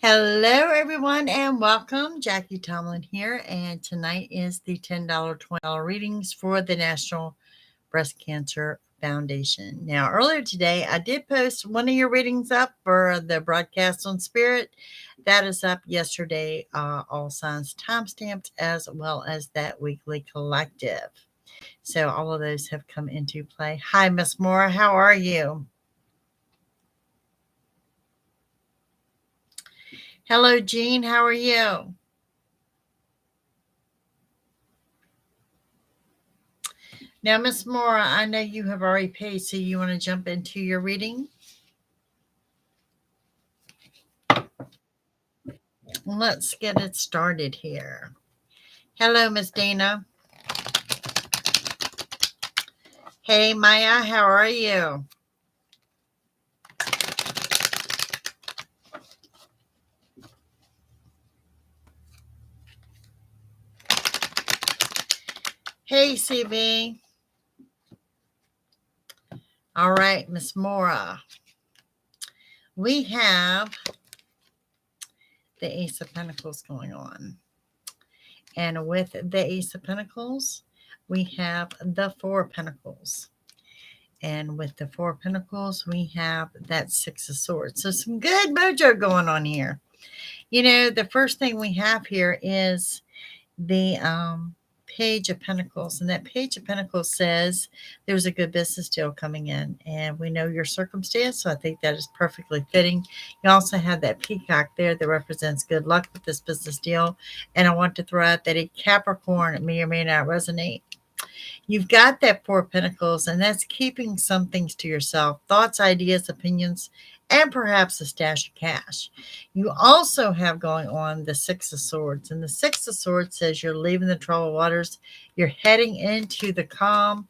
Hello, everyone, and welcome. Jackie Tomlin here, and tonight is the $10, $20 readings for the National Breast Cancer Foundation. Now, earlier today, I did post one of your readings up for the broadcast on Spirit. That is up yesterday, all signs timestamped, as well as that weekly collective. So all of those have come into play. Hi, Miss Moore. How are you? Hello, Jean. How are you? Now, Miss Mora, I know you have already paid, so you want to jump into your reading? Let's get it started here. Hello, Miss Dana. Hey, Maya, how are you? Hey, CB. All right, Miss Mora. We have the Ace of Pentacles going on. And with the Ace of Pentacles, we have the Four of Pentacles. And with the Four of Pentacles, we have that Six of Swords. So some good mojo going on here. You know, the first thing we have here is the Page of Pentacles. And that Page of Pentacles says there's a good business deal coming in. And we know your circumstance, so I think that is perfectly fitting. You also have that peacock there that represents good luck with this business deal. And I want to throw out that a Capricorn may or may not resonate. You've got that Four of Pentacles, and that's keeping some things to yourself. Thoughts, ideas, opinions, and perhaps a stash of cash. You also have going on the Six of Swords. And the Six of Swords says you're leaving the troubled waters. You're heading into the calm.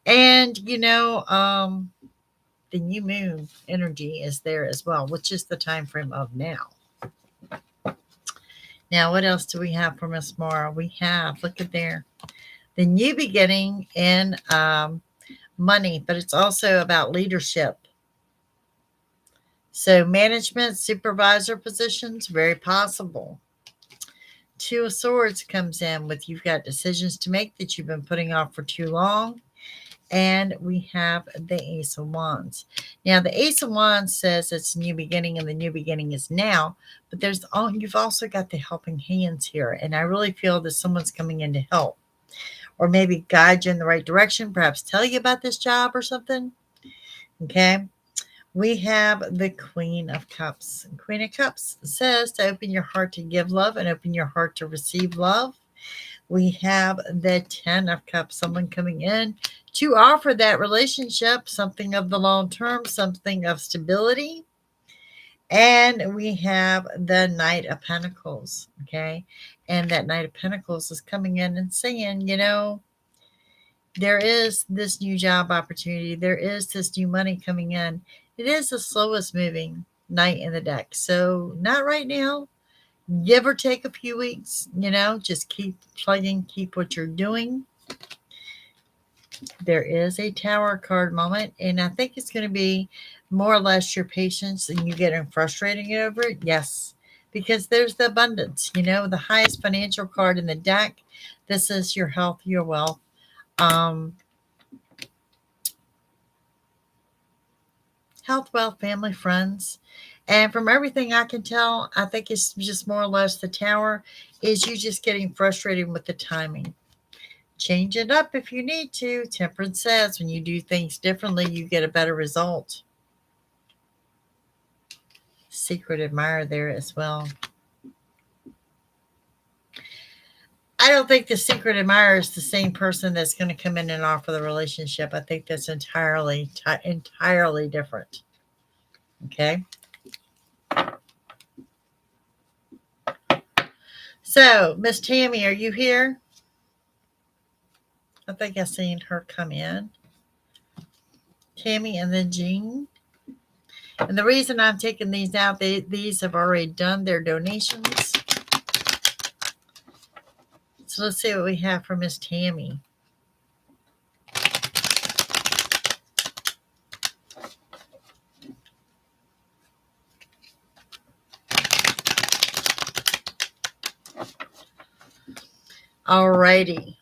And, you know, the new moon energy is there as well, which is the time frame of now. Now, what else do we have for Miss Mara? We have, look at there, the new beginning in money, but it's also about leadership. So management, supervisor positions, very possible. Two of Swords comes in with you've got decisions to make that you've been putting off for too long. And we have the Ace of Wands. Now, the Ace of Wands says it's a new beginning, and the new beginning is now. But you've also got the helping hands here. And I really feel that someone's coming in to help, or maybe guide you in the right direction, perhaps tell you about this job or something. Okay. We have the Queen of Cups. Queen of Cups says to open your heart to give love and open your heart to receive love. We have the Ten of Cups, someone coming in to offer that relationship, something of the long term, something of stability. And we have the Knight of Pentacles, okay? And that Knight of Pentacles is coming in and saying, you know, there is this new job opportunity. There is this new money coming in. It is the slowest moving Knight in the deck. So not right now. Give or take a few weeks, you know, just keep plugging, keep what you're doing. There is a Tower card moment, and I think it's going to be more or less your patience and you getting frustrated over it. Yes, because there's the abundance, you know, the highest financial card in the deck. This is your health, your wealth. Health, wealth, family, friends. And from everything I can tell, I think it's just more or less the Tower is you just getting frustrated with the timing. Change it up if you need to. Temperance says when you do things differently, you get a better result. Secret admirer there as well. I don't think the secret admirer is the same person that's going to come in and offer the relationship. I think that's entirely different. Okay. So, Miss Tammy, are you here? I think I seen her come in. Tammy and then Jean. And the reason I'm taking these out, these have already done their donations. So let's see what we have for Miss Tammy. Alrighty.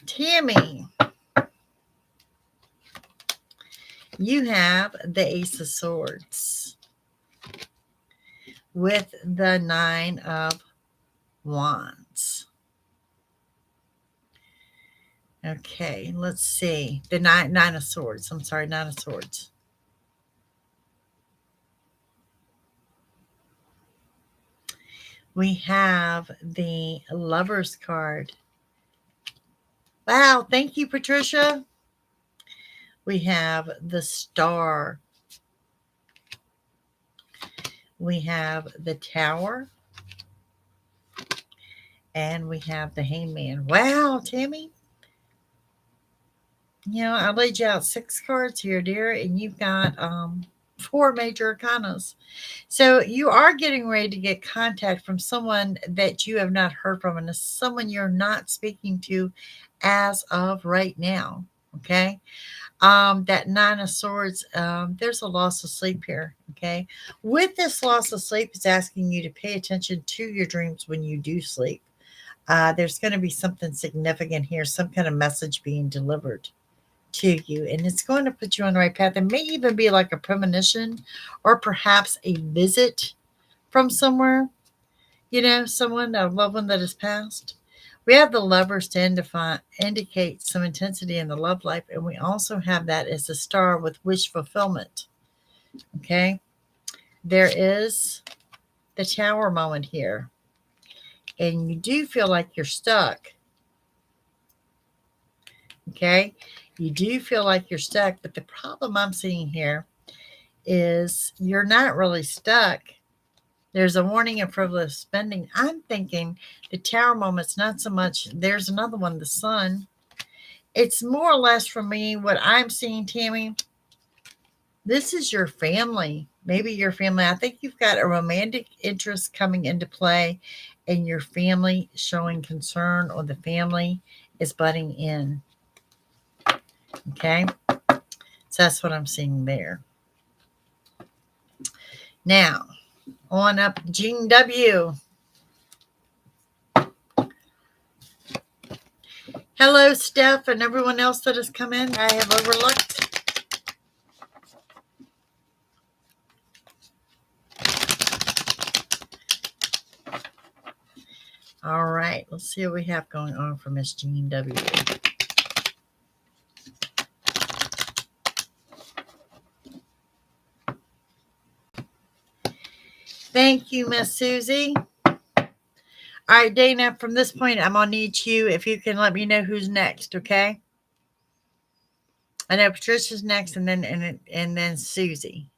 Tammy, you have the Ace of Swords with the Nine of Wands. Okay, let's see. The nine of Swords. I'm sorry, Nine of Swords. We have the Lovers card. Wow, thank you, Patricia. We have the Star. We have the Tower. And we have the Hangman. Wow, Tammy. You know, I laid you out 6 cards here, dear, and you've got 4 major arcanas. So you are getting ready to get contact from someone that you have not heard from, and someone you're not speaking to as of right now. Okay. That Nine of Swords, there's a loss of sleep here. Okay. With this loss of sleep, it's asking you to pay attention to your dreams when you do sleep. There's going to be something significant here, some kind of message being delivered to you, and it's going to put you on the right path. It may even be like a premonition or perhaps a visit from somewhere, you know, someone, a loved one that has passed. We have the Lovers to indicate some intensity in the love life, and we also have that as a Star with wish fulfillment. Okay. There is the Tower moment here, and you do feel like you're stuck. Okay. You do feel like you're stuck, but the problem I'm seeing here is you're not really stuck. There's a warning of frivolous spending. I'm thinking the Tower moment's not so much. There's another one, the Sun. It's more or less for me what I'm seeing, Tammy. This is your family. Maybe your family. I think you've got a romantic interest coming into play, and your family showing concern, or the family is butting in. Okay. So that's what I'm seeing there. Now, on up, Gene W. Hello, Steph, and everyone else that has come in. I have overlooked. All right, let's see what we have going on for Miss Gene W. Thank you, Miss Susie. All right, Dana, from this point, I'm going to need you, if you can let me know who's next, okay? I know Patricia's next, and then Susie.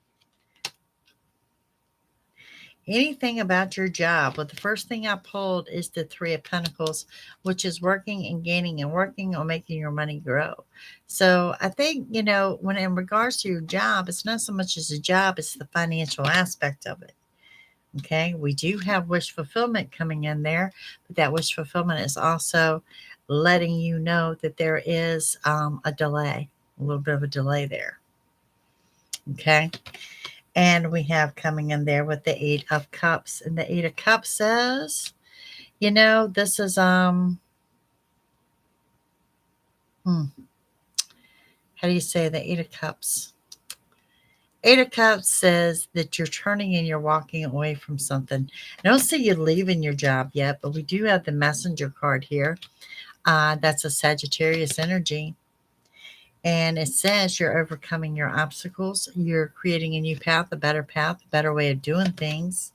Anything about your job? Well, the first thing I pulled is the Three of Pentacles, which is working and gaining and working on making your money grow. So I think, you know, when in regards to your job, it's not so much as a job, it's the financial aspect of it. Okay, we do have wish fulfillment coming in there, but that wish fulfillment is also letting you know that there is a delay, a little bit of a delay there. Okay, and we have coming in there with the Eight of Cups, and the Eight of Cups says, you know, this is how do you say the Eight of Cups? Eight of Cups says that you're turning and you're walking away from something. I don't see you leaving your job yet, but we do have the Messenger card here. That's a Sagittarius energy. And it says you're overcoming your obstacles. You're creating a new path, a better way of doing things.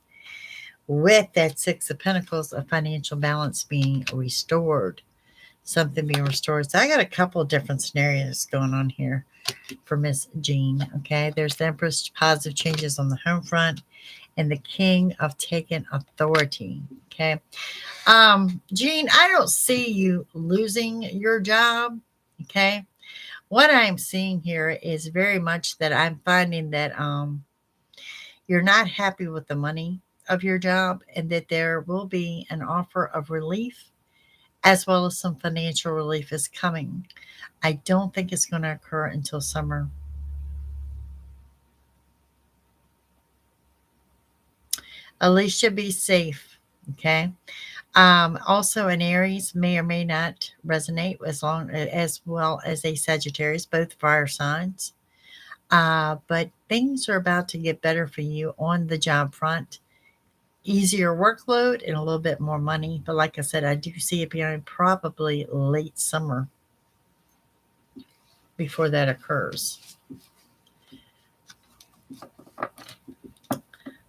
With that Six of Pentacles, a financial balance being restored. Something being restored. So I got a couple of different scenarios going on here for Miss Jean. Okay, there's the Empress, positive changes on the home front, and the King of taking authority. Okay, Jean, I don't see you losing your job. Okay, what I'm seeing here is very much that I'm finding that you're not happy with the money of your job, and that there will be an offer of relief, as well as some financial relief is coming. I don't think it's going to occur until summer. Alicia, be safe. Okay. Also, an Aries may or may not resonate as well as a Sagittarius, both fire signs. But things are about to get better for you on the job front. Easier workload and a little bit more money. But like I said, I do see it being probably late summer before that occurs.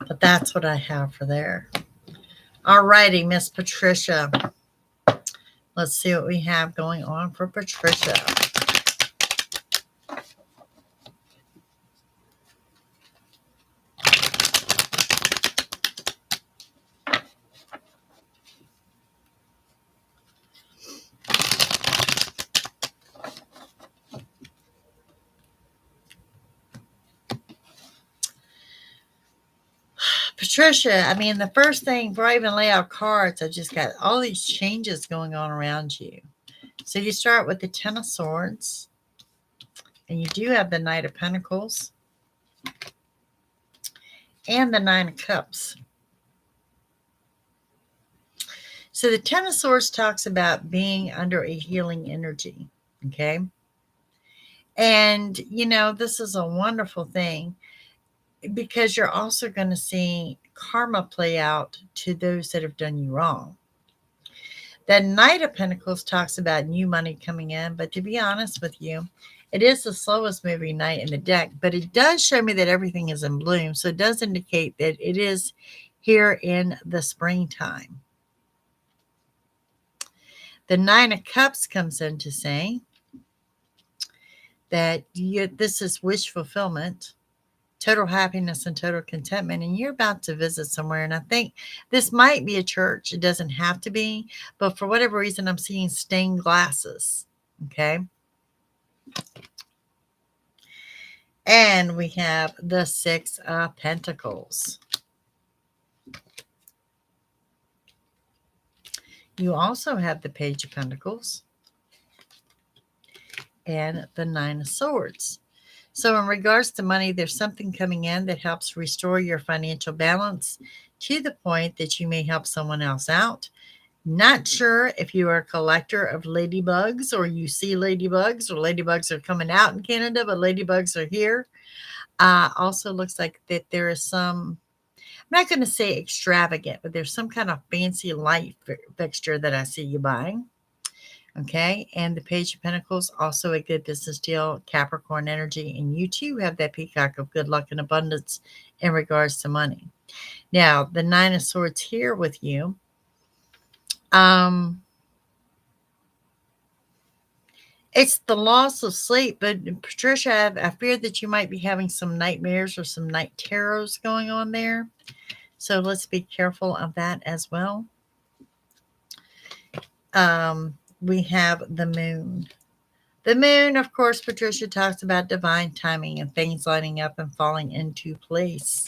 But that's what I have for there. All righty, Miss Patricia. Let's see what we have going on for Patricia. Patricia, I mean, the first thing, before I even lay out cards, I just got all these changes going on around you. So you start with the Ten of Swords, and you do have the Knight of Pentacles and the Nine of Cups. So the Ten of Swords talks about being under a healing energy, okay? And, you know, this is a wonderful thing because you're also going to see karma play out to those that have done you wrong. The Knight of Pentacles talks about new money coming in, but to be honest with you, it is the slowest moving knight in the deck, but it does show me that everything is in bloom. So it does indicate that it is here in the springtime. The Nine of Cups comes in to say that this is wish fulfillment, total happiness and total contentment, and you're about to visit somewhere. And I think this might be a church. It doesn't have to be, but for whatever reason, I'm seeing stained glasses. Okay. And we have the Six of Pentacles. You also have the Page of Pentacles and the Nine of Swords. So in regards to money, there's something coming in that helps restore your financial balance to the point that you may help someone else out. Not sure if you are a collector of ladybugs or you see ladybugs or ladybugs are coming out in Canada, but ladybugs are here. Also looks like that there is some, I'm not going to say extravagant, but there's some kind of fancy light fixture that I see you buying. Okay. And the Page of Pentacles, also a good business deal, Capricorn energy. And you too have that peacock of good luck and abundance in regards to money. Now, the Nine of Swords here with you. It's the loss of sleep, but Patricia, I fear that you might be having some nightmares or some night terrors going on there. So let's be careful of that as well. We have the Moon. The Moon, of course, Patricia talks about divine timing and things lining up and falling into place.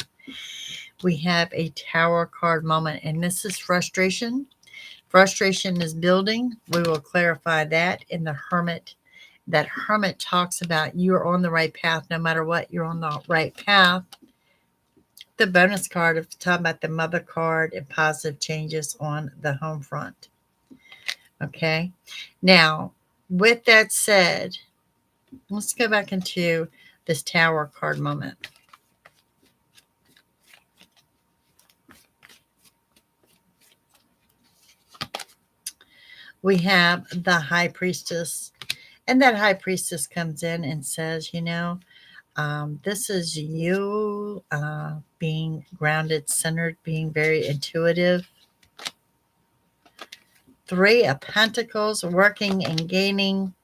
We have a Tower card moment, and this is frustration. Frustration is building. We will clarify that in the Hermit. That Hermit talks about you're on the right path. No matter what, you're on the right path. The bonus card of talking about the Mother card and positive changes on the home front. Okay. Now, with that said, let's go back into this Tower card moment. We have the High Priestess, and that High Priestess comes in and says, you know, this is you being grounded, centered, being very intuitive. Three of Pentacles, working and gaining,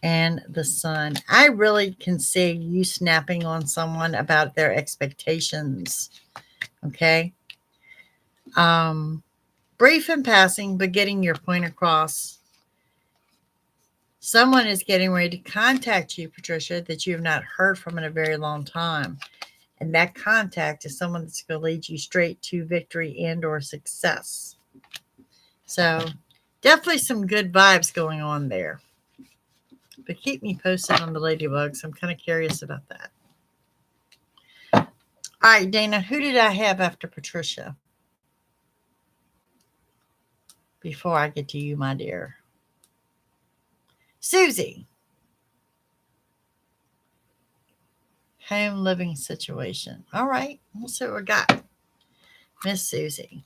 and the Sun. I really can see you snapping on someone about their expectations. Okay. Brief in passing, but getting your point across. Someone is getting ready to contact you, Patricia, that you have not heard from in a very long time. And that contact is someone that's going to lead you straight to victory and or success. So definitely some good vibes going on there. But keep me posted on the ladybugs. I'm kind of curious about that. All right, Dana, who did I have after Patricia? Before I get to you, my dear. Susie. Home living situation. All right, we'll see what we got. Miss Susie.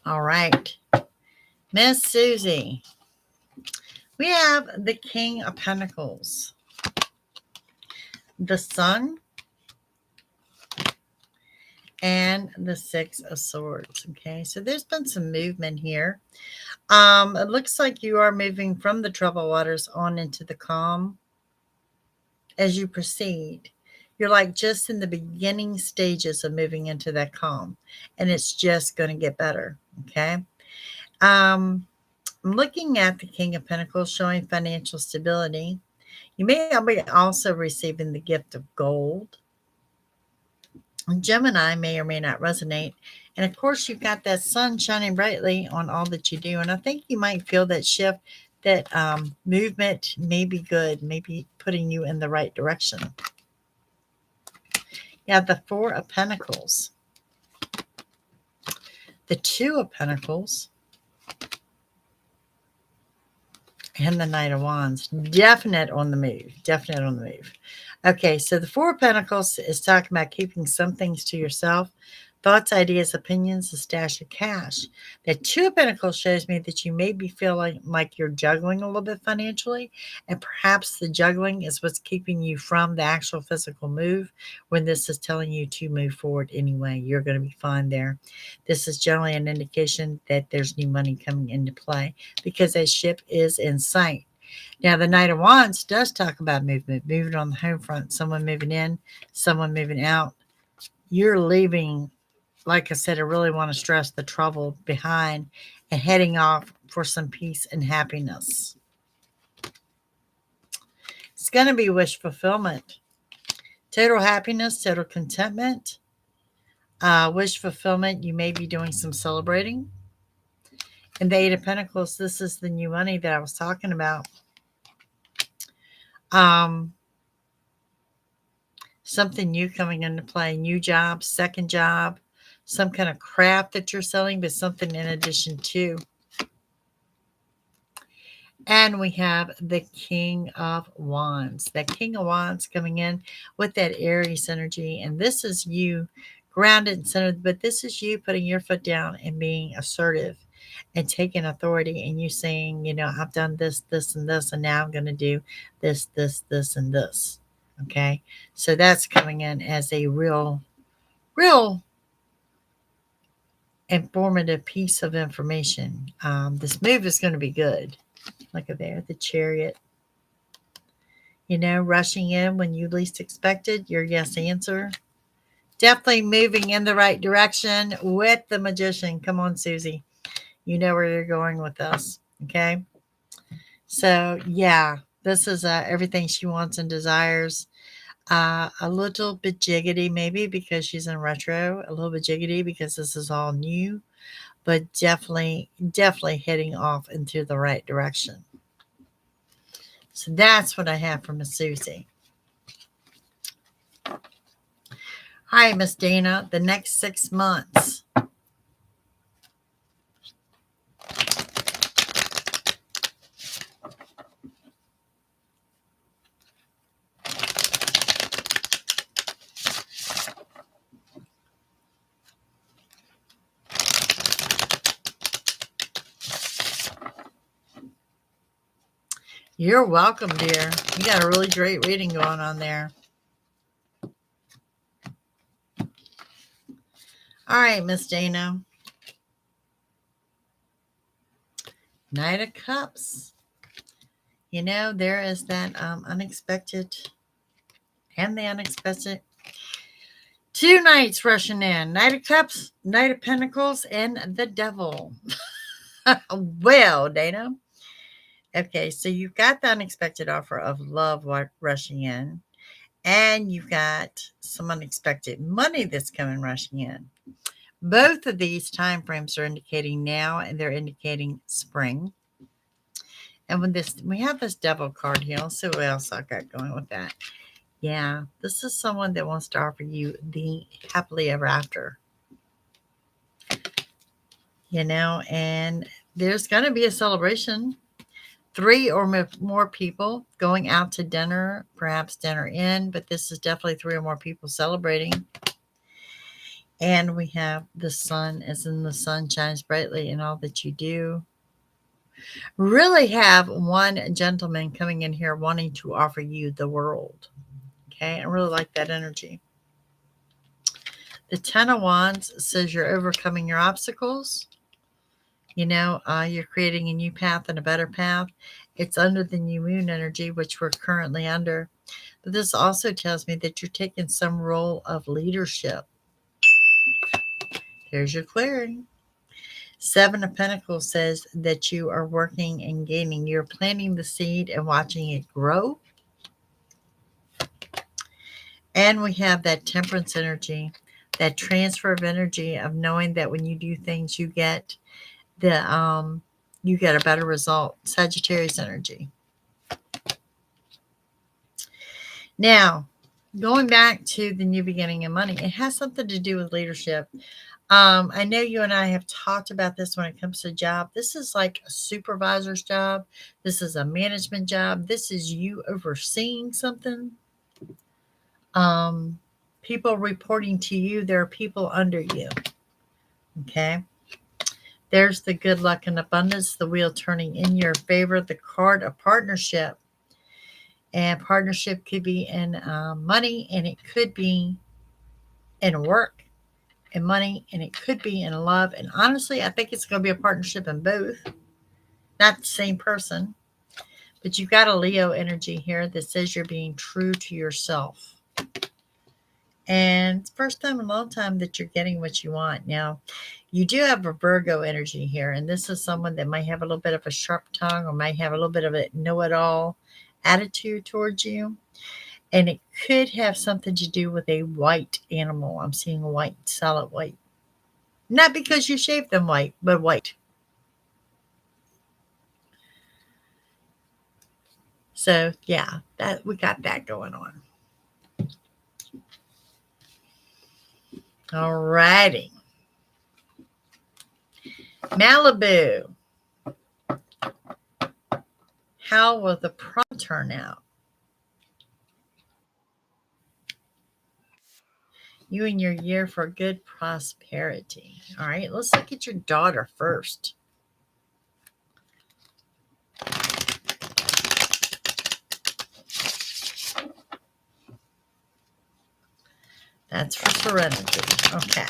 All right. Miss Susie. We have the King of Pentacles, the Sun, and the Six of Swords. Okay, so there's been some movement here. It looks like you are moving from the troubled waters on into the calm as you proceed. You're like just in the beginning stages of moving into that calm, and it's just going to get better. Okay. I'm looking at the King of Pentacles showing financial stability. You may be also receiving the gift of gold. Gemini may or may not resonate. And of course, you've got that sun shining brightly on all that you do. And I think you might feel that shift, that movement may be good, maybe putting you in the right direction. You have the Four of Pentacles, the Two of Pentacles, and the Knight of Wands. Definite on the move. Definite on the move. Okay, so the Four of Pentacles is talking about keeping some things to yourself. Thoughts, ideas, opinions, a stash of cash. The Two of Pentacles shows me that you may be feeling like you're juggling a little bit financially, and perhaps the juggling is what's keeping you from the actual physical move, when this is telling you to move forward anyway. You're going to be fine there. This is generally an indication that there's new money coming into play because a ship is in sight. Now, the Knight of Wands does talk about movement, moving on the home front, someone moving in, someone moving out. You're leaving. Like I said, I really want to stress the trouble behind and heading off for some peace and happiness. It's going to be wish fulfillment. Total happiness, total contentment. Wish fulfillment, you may be doing some celebrating. And the Eight of Pentacles, this is the new money that I was talking about. Something new coming into play, new job, second job, some kind of craft that you're selling, but something in addition to. And we have the King of Wands. That King of Wands coming in with that Aries energy. And this is you grounded and centered, but this is you putting your foot down and being assertive and taking authority, and you saying, you know, I've done this, this, and this, and now I'm going to do this, this, this, and this. Okay. So that's coming in as a real informative piece of information. This move is going to be good. Look at there, the Chariot. You know, rushing in when you least expected, your yes answer. Definitely moving in the right direction with the Magician. Come on, Susie. You know where you're going with this. Okay. So, yeah, this is everything she wants and desires. A little bit jiggity maybe because she's in retro. A little bit jiggity because this is all new. But definitely heading off into the right direction. So that's what I have for Miss Susie. All right, Miss Dana, the next 6 months. You're welcome, dear. You got a really great reading going on there. All right, Miss Dana. Knight of Cups. You know, there is that unexpected and the unexpected. 2 knights rushing in. Knight of Cups, Knight of Pentacles, and the Devil. Well, Dana, Okay, so you've got the unexpected offer of love rushing in, and you've got some unexpected money that's coming rushing in. Both of these time frames are indicating now, and they're indicating spring. And when we have this devil card here, let's see what else I got going with that. Yeah, this is someone that wants to offer you the happily ever after. And there's going to be a celebration. 3 or more people going out to dinner, perhaps dinner in, but this is definitely 3 or more people celebrating. And we have the sun, as in the sun shines brightly in all that you do. Really have one gentleman coming in here wanting to offer you the world. Okay, I really like that energy. The 10 of Wands says you're overcoming your obstacles. You're creating a new path and a better path. It's under the new moon energy, which we're currently under. But this also tells me that you're taking some role of leadership. There's your clearing. 7 of Pentacles says that you are working and gaining. You're planting the seed and watching it grow. And we have that Temperance energy, that transfer of energy of knowing that when you do things, you get a better result. Sagittarius energy. Now, going back to the new beginning of money, it has something to do with leadership. I know you and I have talked about this when it comes to job. This is like a supervisor's job. This is a management job. This is you overseeing something. People reporting to you. There are people under you. Okay. There's the good luck and abundance, the wheel turning in your favor, the card of partnership. And partnership could be in money, and it could be in work and money, and it could be in love. And honestly, I think it's going to be a partnership in both. Not the same person. But you've got a Leo energy here that says you're being true to yourself. And it's the first time in a long time that you're getting what you want. Now, you do have a Virgo energy here, and this is someone that might have a little bit of a sharp tongue or might have a little bit of a know-it-all attitude towards you. And it could have something to do with a white animal. I'm seeing white, solid white. Not because you shaved them white, but white. So, yeah, we got that going on. All righty. Malibu. How will the prom turn out? You and your year for good prosperity. All right, let's look at your daughter first. That's for serenity. Okay.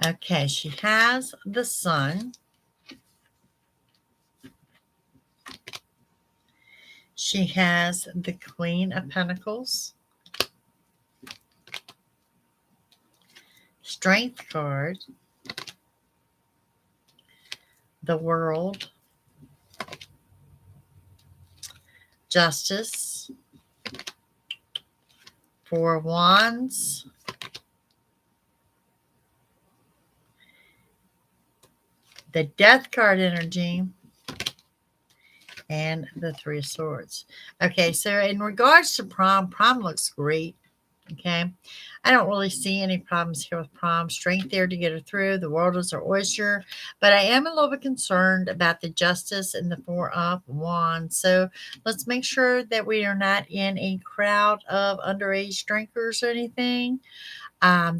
Okay, she has the sun. She has the Queen of Pentacles. Strength card. The World. Justice. 4 of Wands. The Death card energy. And the 3 of Swords. Okay, so in regards to prom looks great. Okay, I don't really see any problems here with prom. Strength there to get her through. The world is her oyster. But I am a little bit concerned about the Justice and the 4 of Wands. So let's make sure that we are not in a crowd of underage drinkers or anything.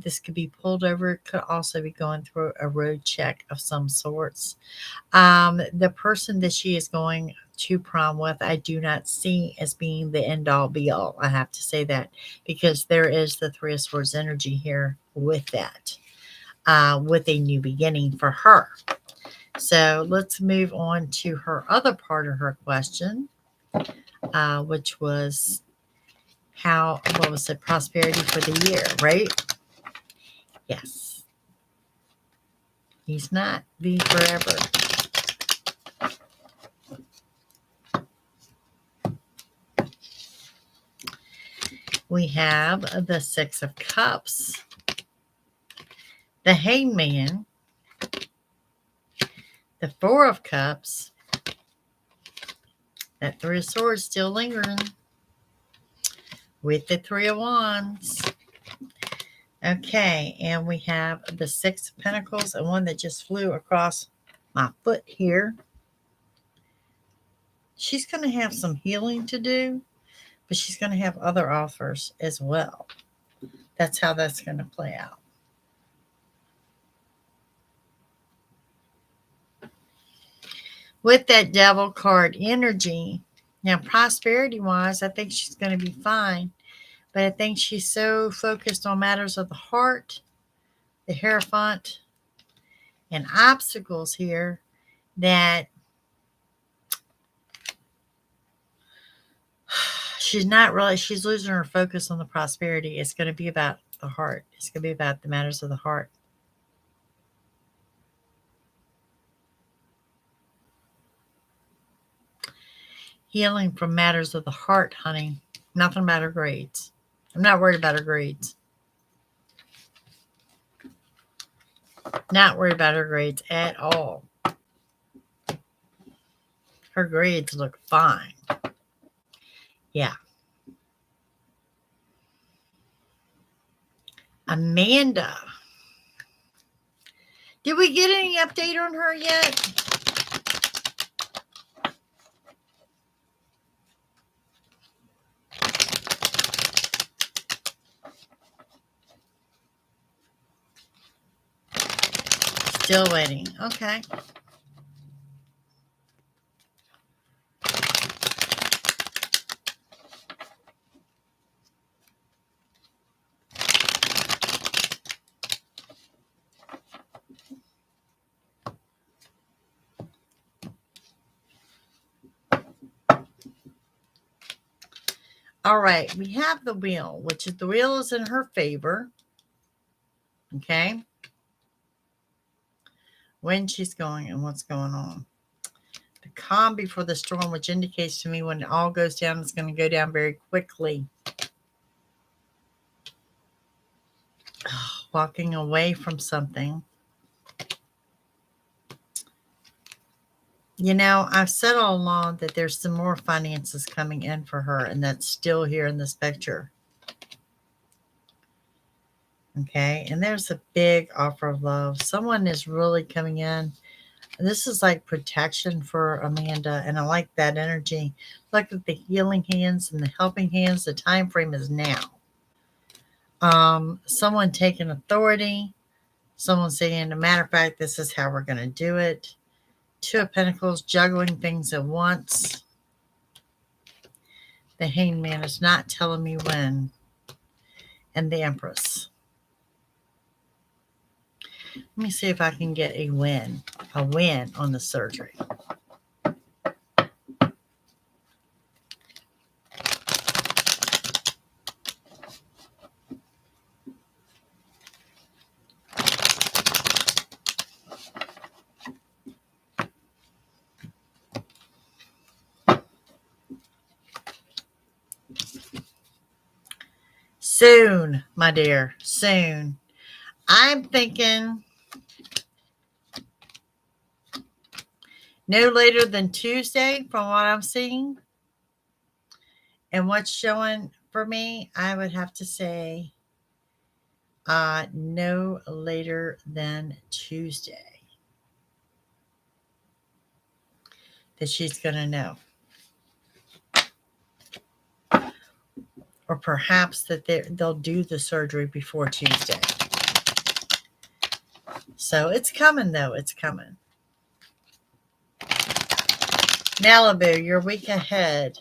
This could be pulled over. It could also be going through a road check of some sorts. The person that she is going to prom with, I do not see as being the end all be all. I have to say that because there is the 3 of Swords energy here with that, with a new beginning for her. So let's move on to her other part of her question. which was what was it, prosperity for the year, right? Yes. He's not be forever. We have the Six of Cups, the Hangman, the Four of Cups, that Three of Swords still lingering, with the Three of Wands. Okay, and we have the Six of Pentacles, and one that just flew across my foot here. She's going to have some healing to do, but she's going to have other offers as well. That's how that's going to play out. With that Devil card energy, now prosperity-wise, I think she's going to be fine, but I think she's so focused on matters of the heart, the Hierophant, and obstacles here that she's losing her focus on the prosperity. It's going to be about the heart. It's going to be about the matters of the heart. Healing from matters of the heart, honey. Nothing about her grades. I'm not worried about her grades. Not worried about her grades at all. Her grades look fine. Yeah. Amanda. Did we get any update on her yet? Still waiting. Okay. All right. We have the wheel, which is the wheel is in her favor. Okay. When she's going and what's going on. The calm before the storm, which indicates to me when it all goes down, it's going to go down very quickly. Walking away from something. You know, I've said all along that there's some more finances coming in for her, and that's still here in this picture. Okay, and there's a big offer of love. Someone is really coming in. This is like protection for Amanda, and I like that energy. Look at the healing hands and the helping hands. The time frame is now. Someone taking authority. Someone saying, as a matter of fact, this is how we're going to do it. Two of Pentacles, juggling things at once. The Hangman is not telling me when. And the Empress. Let me see if I can get a win on the surgery. Soon, my dear, soon. I'm thinking no later than Tuesday from what I'm seeing. And what's showing for me, I would have to say no later than Tuesday that she's going to know. Or perhaps that they'll do the surgery before Tuesday. So it's coming, though. It's coming. Malibu, your week ahead.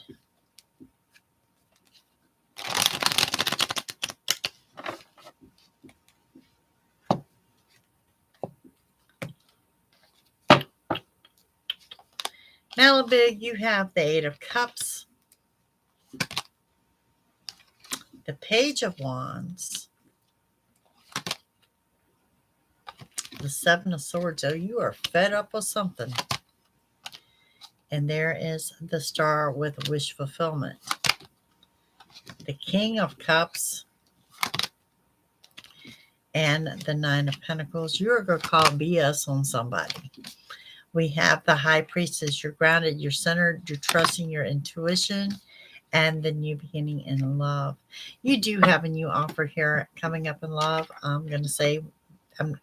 Malibu, you have the Eight of Cups. Page of Wands, the Seven of Swords. Oh, you are fed up with something. And there is the Star with wish fulfillment. The King of Cups and the Nine of Pentacles. You're going to call BS on somebody. We have the High Priestess. You're grounded, you're centered, you're trusting your intuition, and the new beginning in love. You do have a new offer here coming up in love. I'm going to say, I'm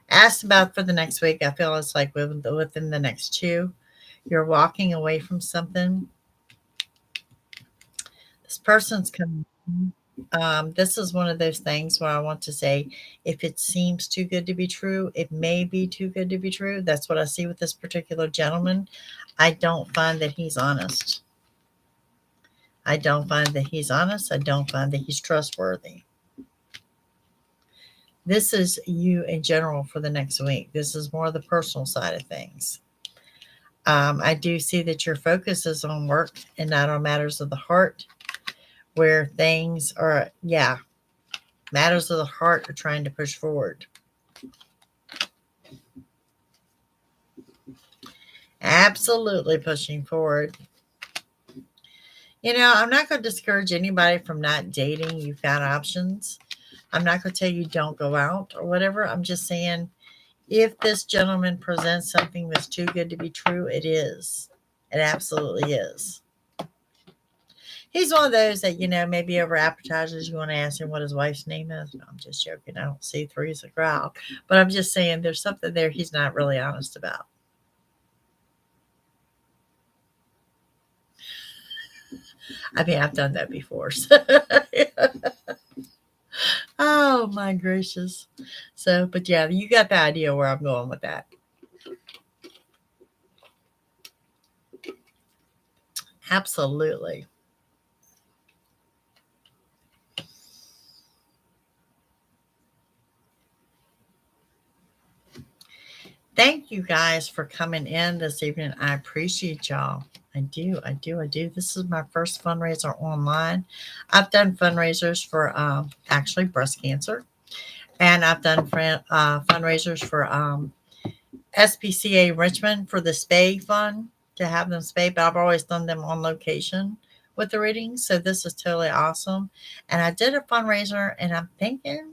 asked about for the next week. I feel it's like within the next 2. You're walking away from something. This person's coming. This is one of those things where I want to say, if it seems too good to be true, it may be too good to be true. That's what I see with this particular gentleman. I don't find that he's honest. I don't find that he's honest. I don't find that he's trustworthy. This is you in general for the next week. This is more the personal side of things. I do see that your focus is on work and not on matters of the heart, where things are, matters of the heart are trying to push forward. Absolutely pushing forward. You know, I'm not going to discourage anybody from not dating. You've got options. I'm not going to tell you don't go out or whatever. I'm just saying, if this gentleman presents something that's too good to be true, it is. It absolutely is. He's one of those that, you know, maybe over appetizers, you want to ask him what his wife's name is. No, I'm just joking. I don't see through as a crowd. But I'm just saying there's something there he's not really honest about. I mean, I've done that before. So. Oh, my gracious. So, but yeah, you got the idea where I'm going with that. Absolutely. Thank you guys for coming in this evening. I appreciate y'all. I do. This is my first fundraiser online. I've done fundraisers for actually breast cancer. And I've done fundraisers for SPCA Richmond for the spay fund, to have them spay, but I've always done them on location with the readings. So this is totally awesome. And I did a fundraiser, and I'm thinking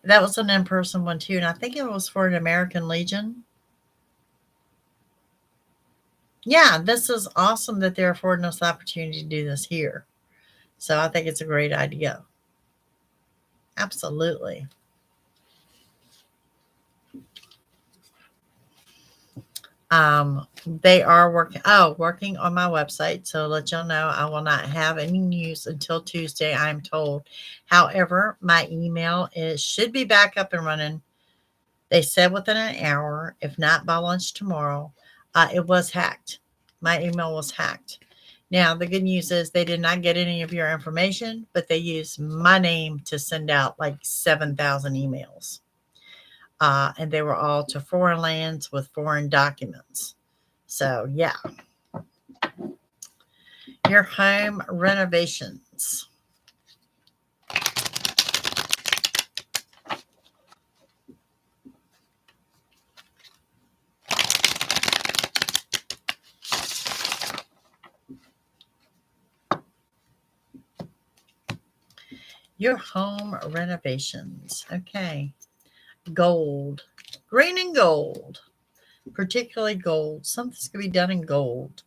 that was an in-person one too. And I think it was for an American Legion. Yeah, this is awesome that they're affording us the opportunity to do this here. So I think it's a great idea. Absolutely. They are working on my website. So let y'all know I will not have any news until Tuesday, I'm told. However, my email should be back up and running. They said within an hour, if not by lunch tomorrow. It was hacked. My email was hacked. Now, the good news is they did not get any of your information, but they used my name to send out like 7,000 emails. And they were all to foreign lands with foreign documents. So, yeah. Your home renovations. Your home renovations. Okay. Gold. Green and gold. Particularly gold. Something's going to be done in gold.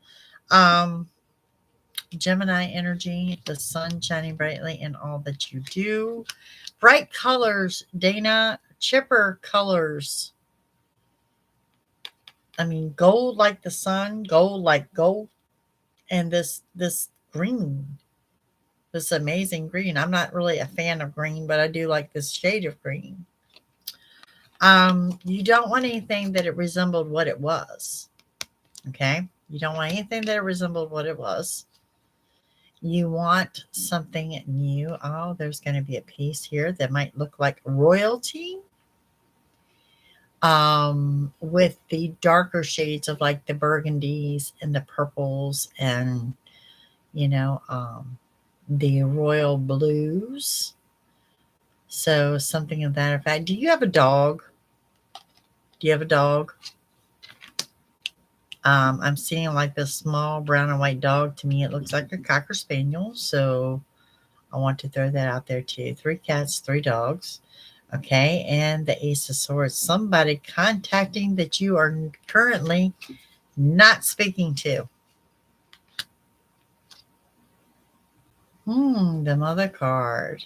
Gemini energy, the sun shining brightly in all that you do. Bright colors, Dana. Chipper colors. I mean, gold like the sun, gold like gold. And this green. This amazing green. I'm not really a fan of green, but I do like this shade of green. You don't want anything that it resembled what it was. Okay? You don't want anything that it resembled what it was. You want something new. Oh, there's going to be a piece here that might look like royalty. With the darker shades of like the burgundies and the purples and the royal blues. So something of that effect. Do you have a dog? Do you have a dog? I'm seeing like this small brown and white dog. To me, it looks like a Cocker Spaniel. So I want to throw that out there too. 3 cats, 3 dogs. Okay. And the Ace of Swords. Somebody contacting that you are currently not speaking to. The Mother card.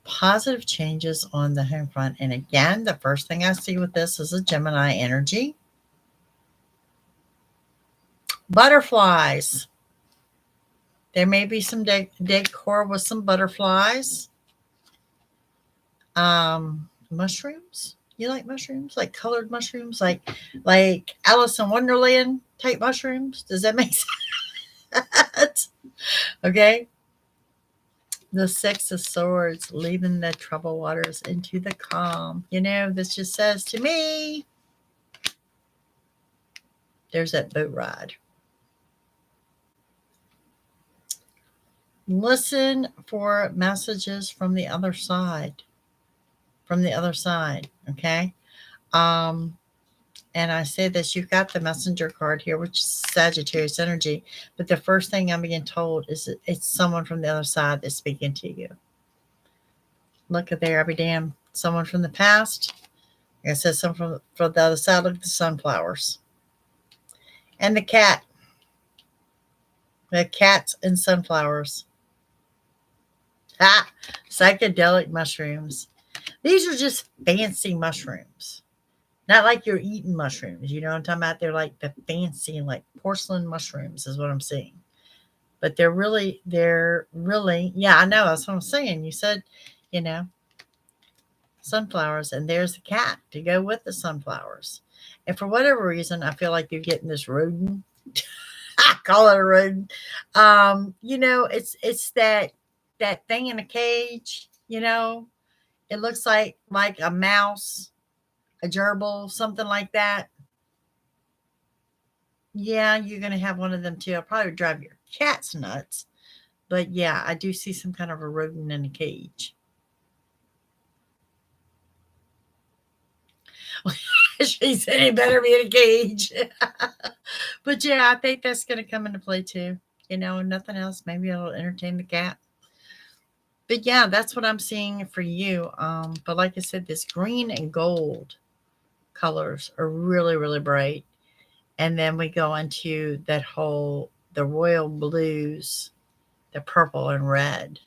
Positive changes on the home front. And again, the first thing I see with this is a Gemini energy. Butterflies. There may be some decor with some butterflies. Mushrooms. You like mushrooms? Like colored mushrooms? Like Alice in Wonderland type mushrooms? Does that make sense? Okay. The 6 of Swords, leaving the troubled waters into the calm. This just says to me, there's that boat ride. Listen for messages from the other side. Okay? And I say this, you've got the Messenger card here, which is Sagittarius energy. But the first thing I'm being told is that it's someone from the other side that's speaking to you. Look at there, I'll be damned. Someone from the past. Like I said, someone from the other side. Look at the sunflowers. And the cat. The cats and sunflowers. Psychedelic mushrooms. These are just fancy mushrooms. Not like you're eating mushrooms. You know what I'm talking about? They're like the fancy, like porcelain mushrooms is what I'm seeing. But they're really, yeah, I know. That's what I'm saying. You said, sunflowers, and there's the cat to go with the sunflowers. And for whatever reason, I feel like you're getting this rodent. I call it a rodent. It's that thing in a cage, It looks like a mouse, a gerbil, something like that. Yeah, you're going to have one of them too. I'll probably drive your cats nuts. But yeah, I do see some kind of a rodent in a cage. She said it better be in a cage. But yeah, I think that's going to come into play too. Nothing else. Maybe it'll entertain the cat. But yeah, that's what I'm seeing for you. But like I said, this green and gold colors are really, really bright. And then we go into the royal blues, the purple and red.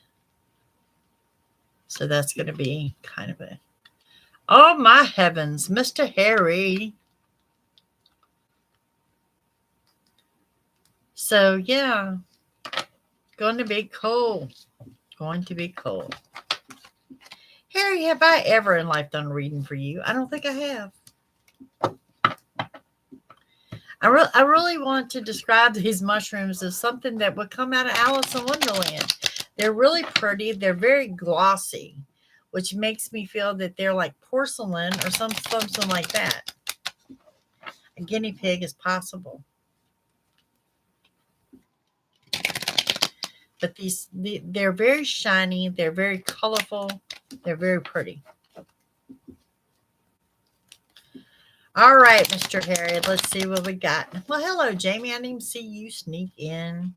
So that's going to be kind of oh my heavens, Mr. Harry. So yeah, going to be cool. Harry, have I ever in life done a reading for you? I don't think I have. I really want to describe these mushrooms as something that would come out of Alice in Wonderland. They're really pretty. They're very glossy, which makes me feel that they're like porcelain or something like that. A guinea pig is possible. But they're very shiny. They're very colorful. They're very pretty. All right, Mr. Harry, let's see what we got. Well, hello, Jamie. I didn't even see you sneak in.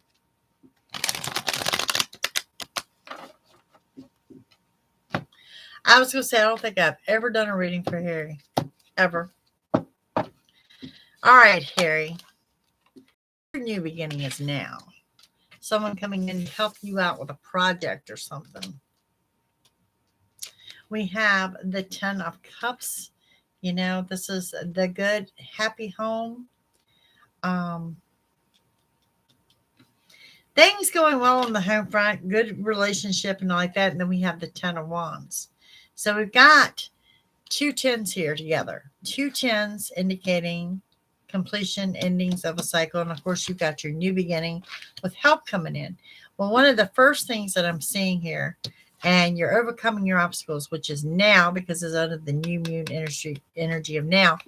I was going to say, I don't think I've ever done a reading for Harry. Ever. All right, Harry. Your new beginning is now. Someone coming in to help you out with a project or something. We have the 10 of Cups. This is the good, happy home. Things going well on the home front, good relationship and all like that. And then we have the 10 of Wands. So we've got 2 10s here together. 2 10s indicating completion, endings of a cycle. And of course, you've got your new beginning with help coming in. Well, one of the first things that I'm seeing here, and you're overcoming your obstacles, which is now because it's under the new moon energy of now.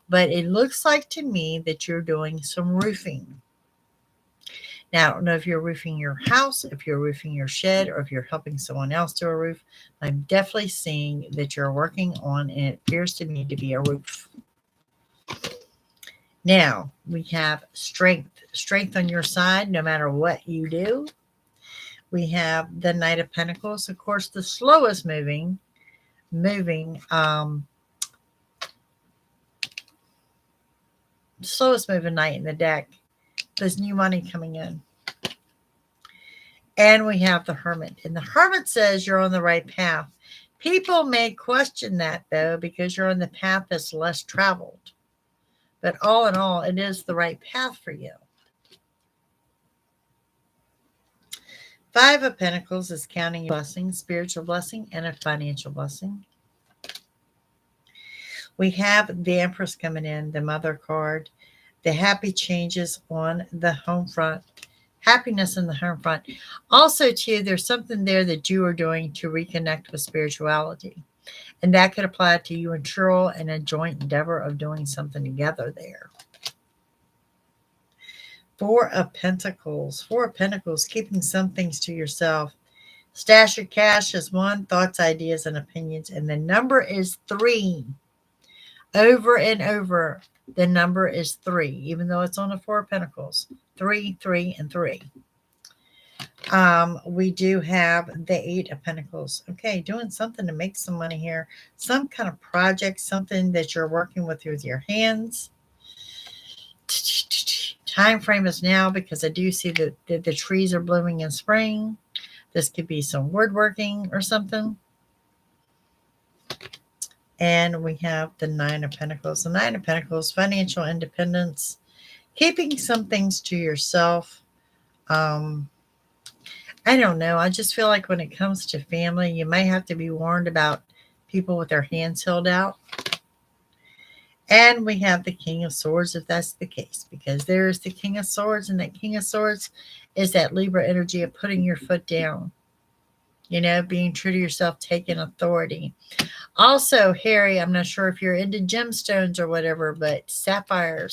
But it looks like to me that you're doing some roofing. Now, I don't know if you're roofing your house, if you're roofing your shed, or if you're helping someone else do a roof. I'm definitely seeing that you're working on, and it appears to me to be a roof. Now, we have strength on your side no matter what you do. We have the Knight of Pentacles, of course, the slowest moving knight in the deck. There's new money coming in. And we have the Hermit. And the Hermit says you're on the right path. People may question that, though, because you're on the path that's less traveled. But all in all, it is the right path for you. Five of Pentacles is counting your blessing, spiritual blessing, and a financial blessing. We have the Empress coming in, the Mother card, the happy changes on the home front, happiness in the home front. Also, too, there's something there that you are doing to reconnect with spirituality. And that could apply to you and Cheryl and a joint endeavor of doing something together there. Four of Pentacles, keeping some things to yourself. Stash your cash is one, thoughts, ideas, and opinions. And the number is 3. Over and over, the number is 3, even though it's on the Four of Pentacles. 3, 3, and 3. We do have the Eight of Pentacles. Okay, doing something to make some money here. Some kind of project, something that you're working with your hands. Time frame is now, because I do see that the trees are blooming in spring. This could be some woodworking or something. And we have the Nine of Pentacles. The Nine of Pentacles, financial independence, keeping some things to yourself. I don't know. I just feel like when it comes to family, you may have to be warned about people with their hands held out. And we have the King of Swords, if that's the case, because there is the King of Swords, and that King of Swords is that Libra energy of putting your foot down, being true to yourself, taking authority. Also, Harry, I'm not sure if you're into gemstones or whatever, but sapphire,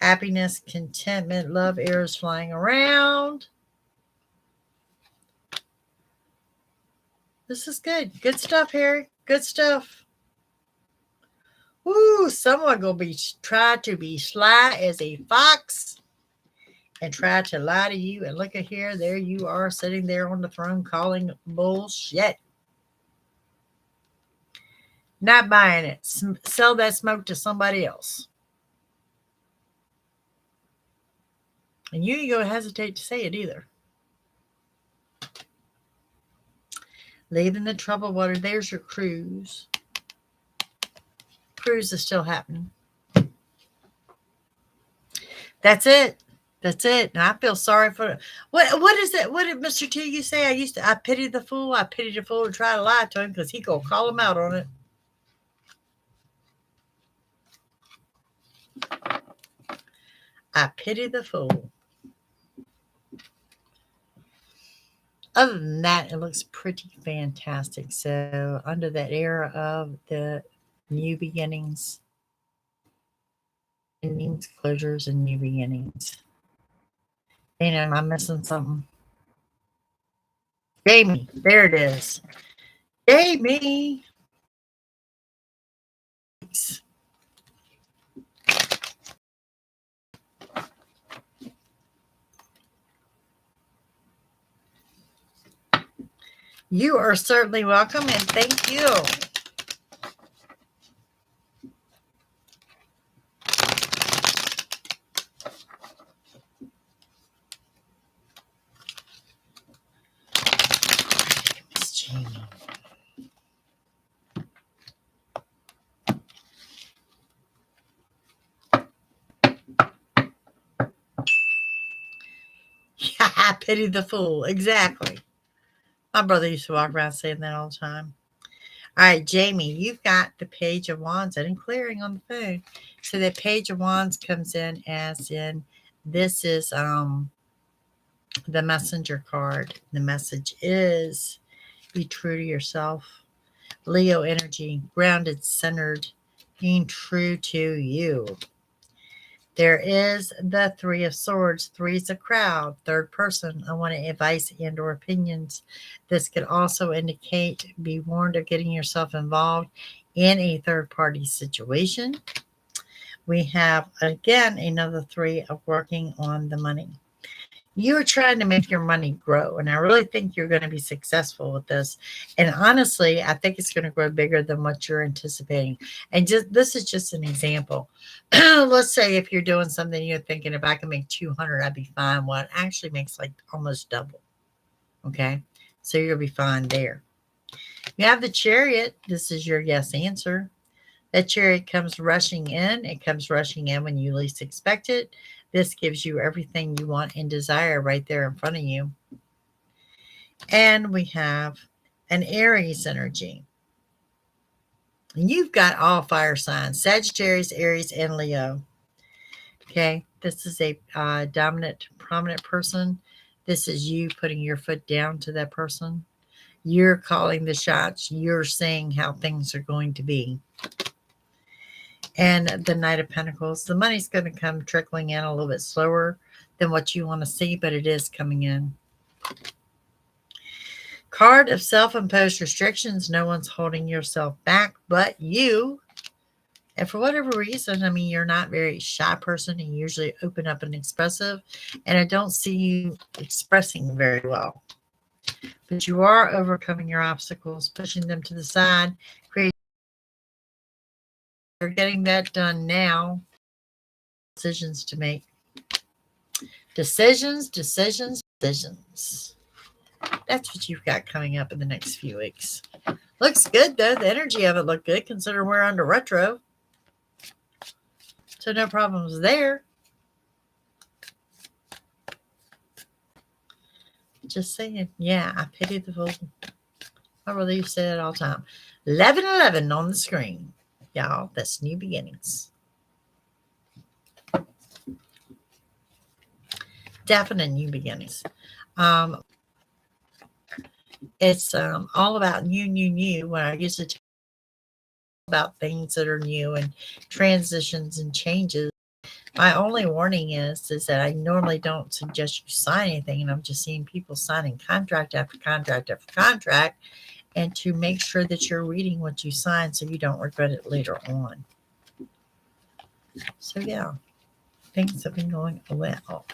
happiness, contentment, love, arrows flying around. This is good. Good stuff, Harry. Good stuff. Woo, someone gonna try to be sly as a fox and try to lie to you. And look at here, there you are sitting there on the throne calling bullshit. Not buying it. Sell that smoke to somebody else. And you ain't gonna hesitate to say it either. Leaving the troubled water. There's your cruise. Cruise is still happening. That's it. And I feel sorry for it. What is it? What did Mr. T you say? I pity the fool. I pity the fool and try to lie to him because he gonna call him out on it. I pity the fool. Other than that, it looks pretty fantastic. So under that era of the new beginnings, closures, and new beginnings. Am I missing something? Jamie, there it is. Jamie. You are certainly welcome, and thank you. Miss Jamie. Yeah, I pity the fool. Exactly. My brother used to walk around saying that all the time. All right, Jamie, you've got the Page of Wands and clearing on the phone. So the Page of Wands comes in as in this is the messenger card. The message is be true to yourself. Leo energy, grounded, centered, being true to you. There is the Three of Swords. Three is a crowd, third person. I want advice and or opinions. This could also indicate, be warned of getting yourself involved in a third party situation. We have, again, another three of working on the money. You're trying to make your money grow, and I really think you're going to be successful with this. And honestly, I think it's going to grow bigger than what you're anticipating. And just this is just an example. Let's say if you're doing something, you're thinking, if I can make 200, I'd be fine. Well, it actually makes like almost double. Okay, so you'll be fine there. You have the Chariot. This is your yes answer. That Chariot comes rushing in. It comes rushing in when you least expect it. This gives you everything you want and desire right there in front of you. And we have an Aries energy. And you've got all fire signs: Sagittarius, Aries, and Leo. Okay, this is a dominant, prominent person. This is you putting your foot down to that person. You're calling the shots. You're saying how things are going to be. And the Knight of Pentacles. The money's going to come trickling in a little bit slower than what you want to see, but it is coming in. Card of self-imposed restrictions. No one's holding yourself back but you. And for whatever reason, I mean, you're not a very shy person. You usually open up and expressive. And I don't see you expressing very well. But you are overcoming your obstacles, pushing them to the side, creating. You're getting that done now. Decisions to make. Decisions. That's what you've got coming up in the next few weeks. Looks good, though. The energy of it looked good, considering we're under retro. So no problems there. Just saying. Yeah, I pity the fool. I really say it all the time. 1111 on the screen. Y'all, that's new beginnings. Definite new beginnings. It's all about new. When I used to talk about things that are new and transitions and changes, my only warning is that I normally don't suggest you sign anything, and I'm just seeing people signing contract after contract after contract, and to make sure that you're reading what you sign so you don't regret it later on. So yeah, things have been going well.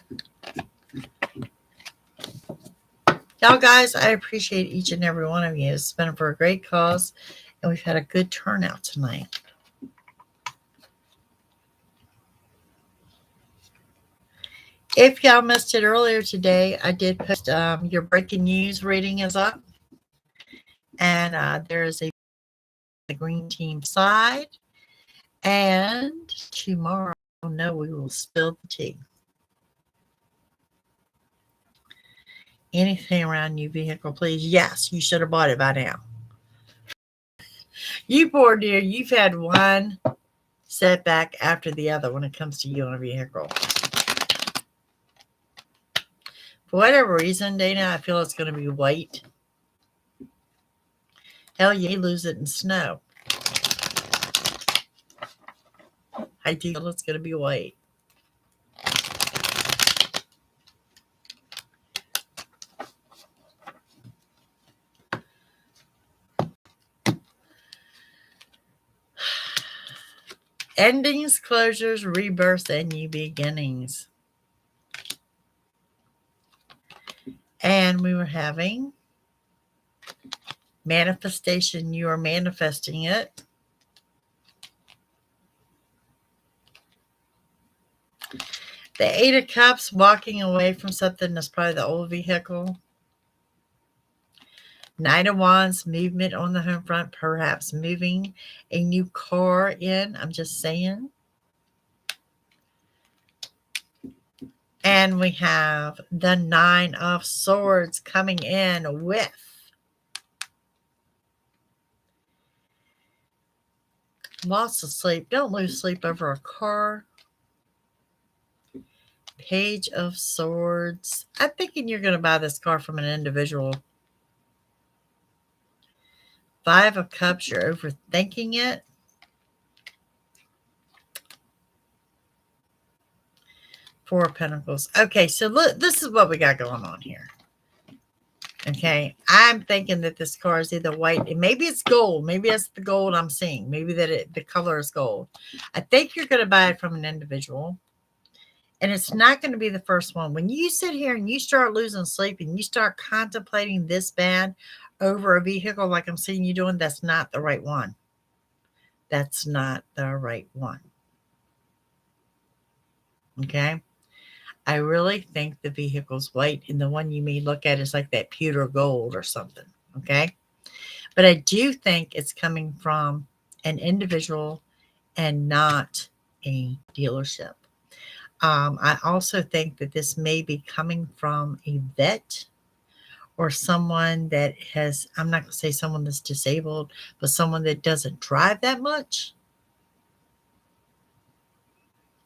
Y'all guys, I appreciate each and every one of you. It's been for a great cause, and we've had a good turnout tonight. If y'all missed it earlier today, I did post your breaking news reading is up. And there is the green team side. And tomorrow, no, we will spill the tea. Anything around new vehicle, please. Yes, you should have bought it by now. You poor dear, you've had one setback after the other when it comes to you on a vehicle. For whatever reason, Dana, I feel it's going to be white. Hell, you lose it in snow. I do feel it's going to be white. Endings, closures, rebirths, and new beginnings. And we were having manifestation. You are manifesting it. The Eight of Cups, walking away from something that's probably the old vehicle. Knight of Wands, movement on the home front, perhaps moving a new car in. I'm just saying. And we have the Nine of Swords coming in with loss of sleep. Don't lose sleep over a car. Page of Swords. I'm thinking you're going to buy this car from an individual. Five of Cups, you're overthinking it. Four of Pentacles. Okay, so look, this is what we got going on here. Okay, I'm thinking that this car is either white, and maybe it's gold. Maybe that's the gold I'm seeing. Maybe that the color is gold. I think you're going to buy it from an individual, and it's not going to be the first one. When you sit here and you start losing sleep and you start contemplating this bad over a vehicle like I'm seeing you doing, that's not the right one. That's not the right one. Okay. I really think the vehicle's white, and the one you may look at is like that pewter gold or something. Okay. But I do think it's coming from an individual and not a dealership. I also think that this may be coming from a vet or someone that has, I'm not going to say someone that's disabled, but someone that doesn't drive that much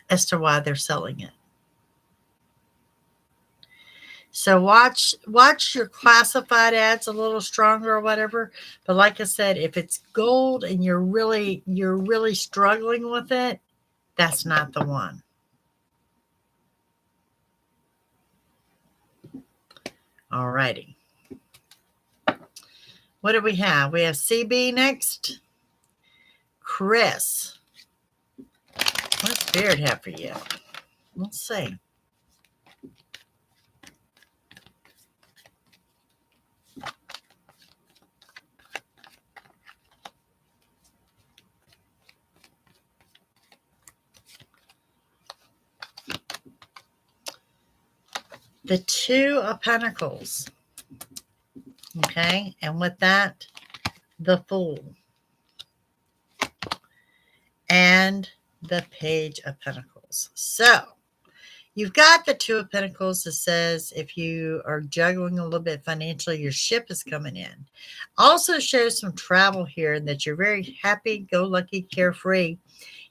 as to why they're selling it. So watch your classified ads a little stronger or whatever. But like I said, if it's gold and you're really struggling with it, that's not the one. All righty. What do we have? We have CB next. Chris. What's Spirit have for you? Let's see. The Two of Pentacles. Okay. And with that, the Fool. And the Page of Pentacles. So you've got the Two of Pentacles that says if you are juggling a little bit financially, your ship is coming in. Also shows some travel here and that you're very happy, go lucky, carefree.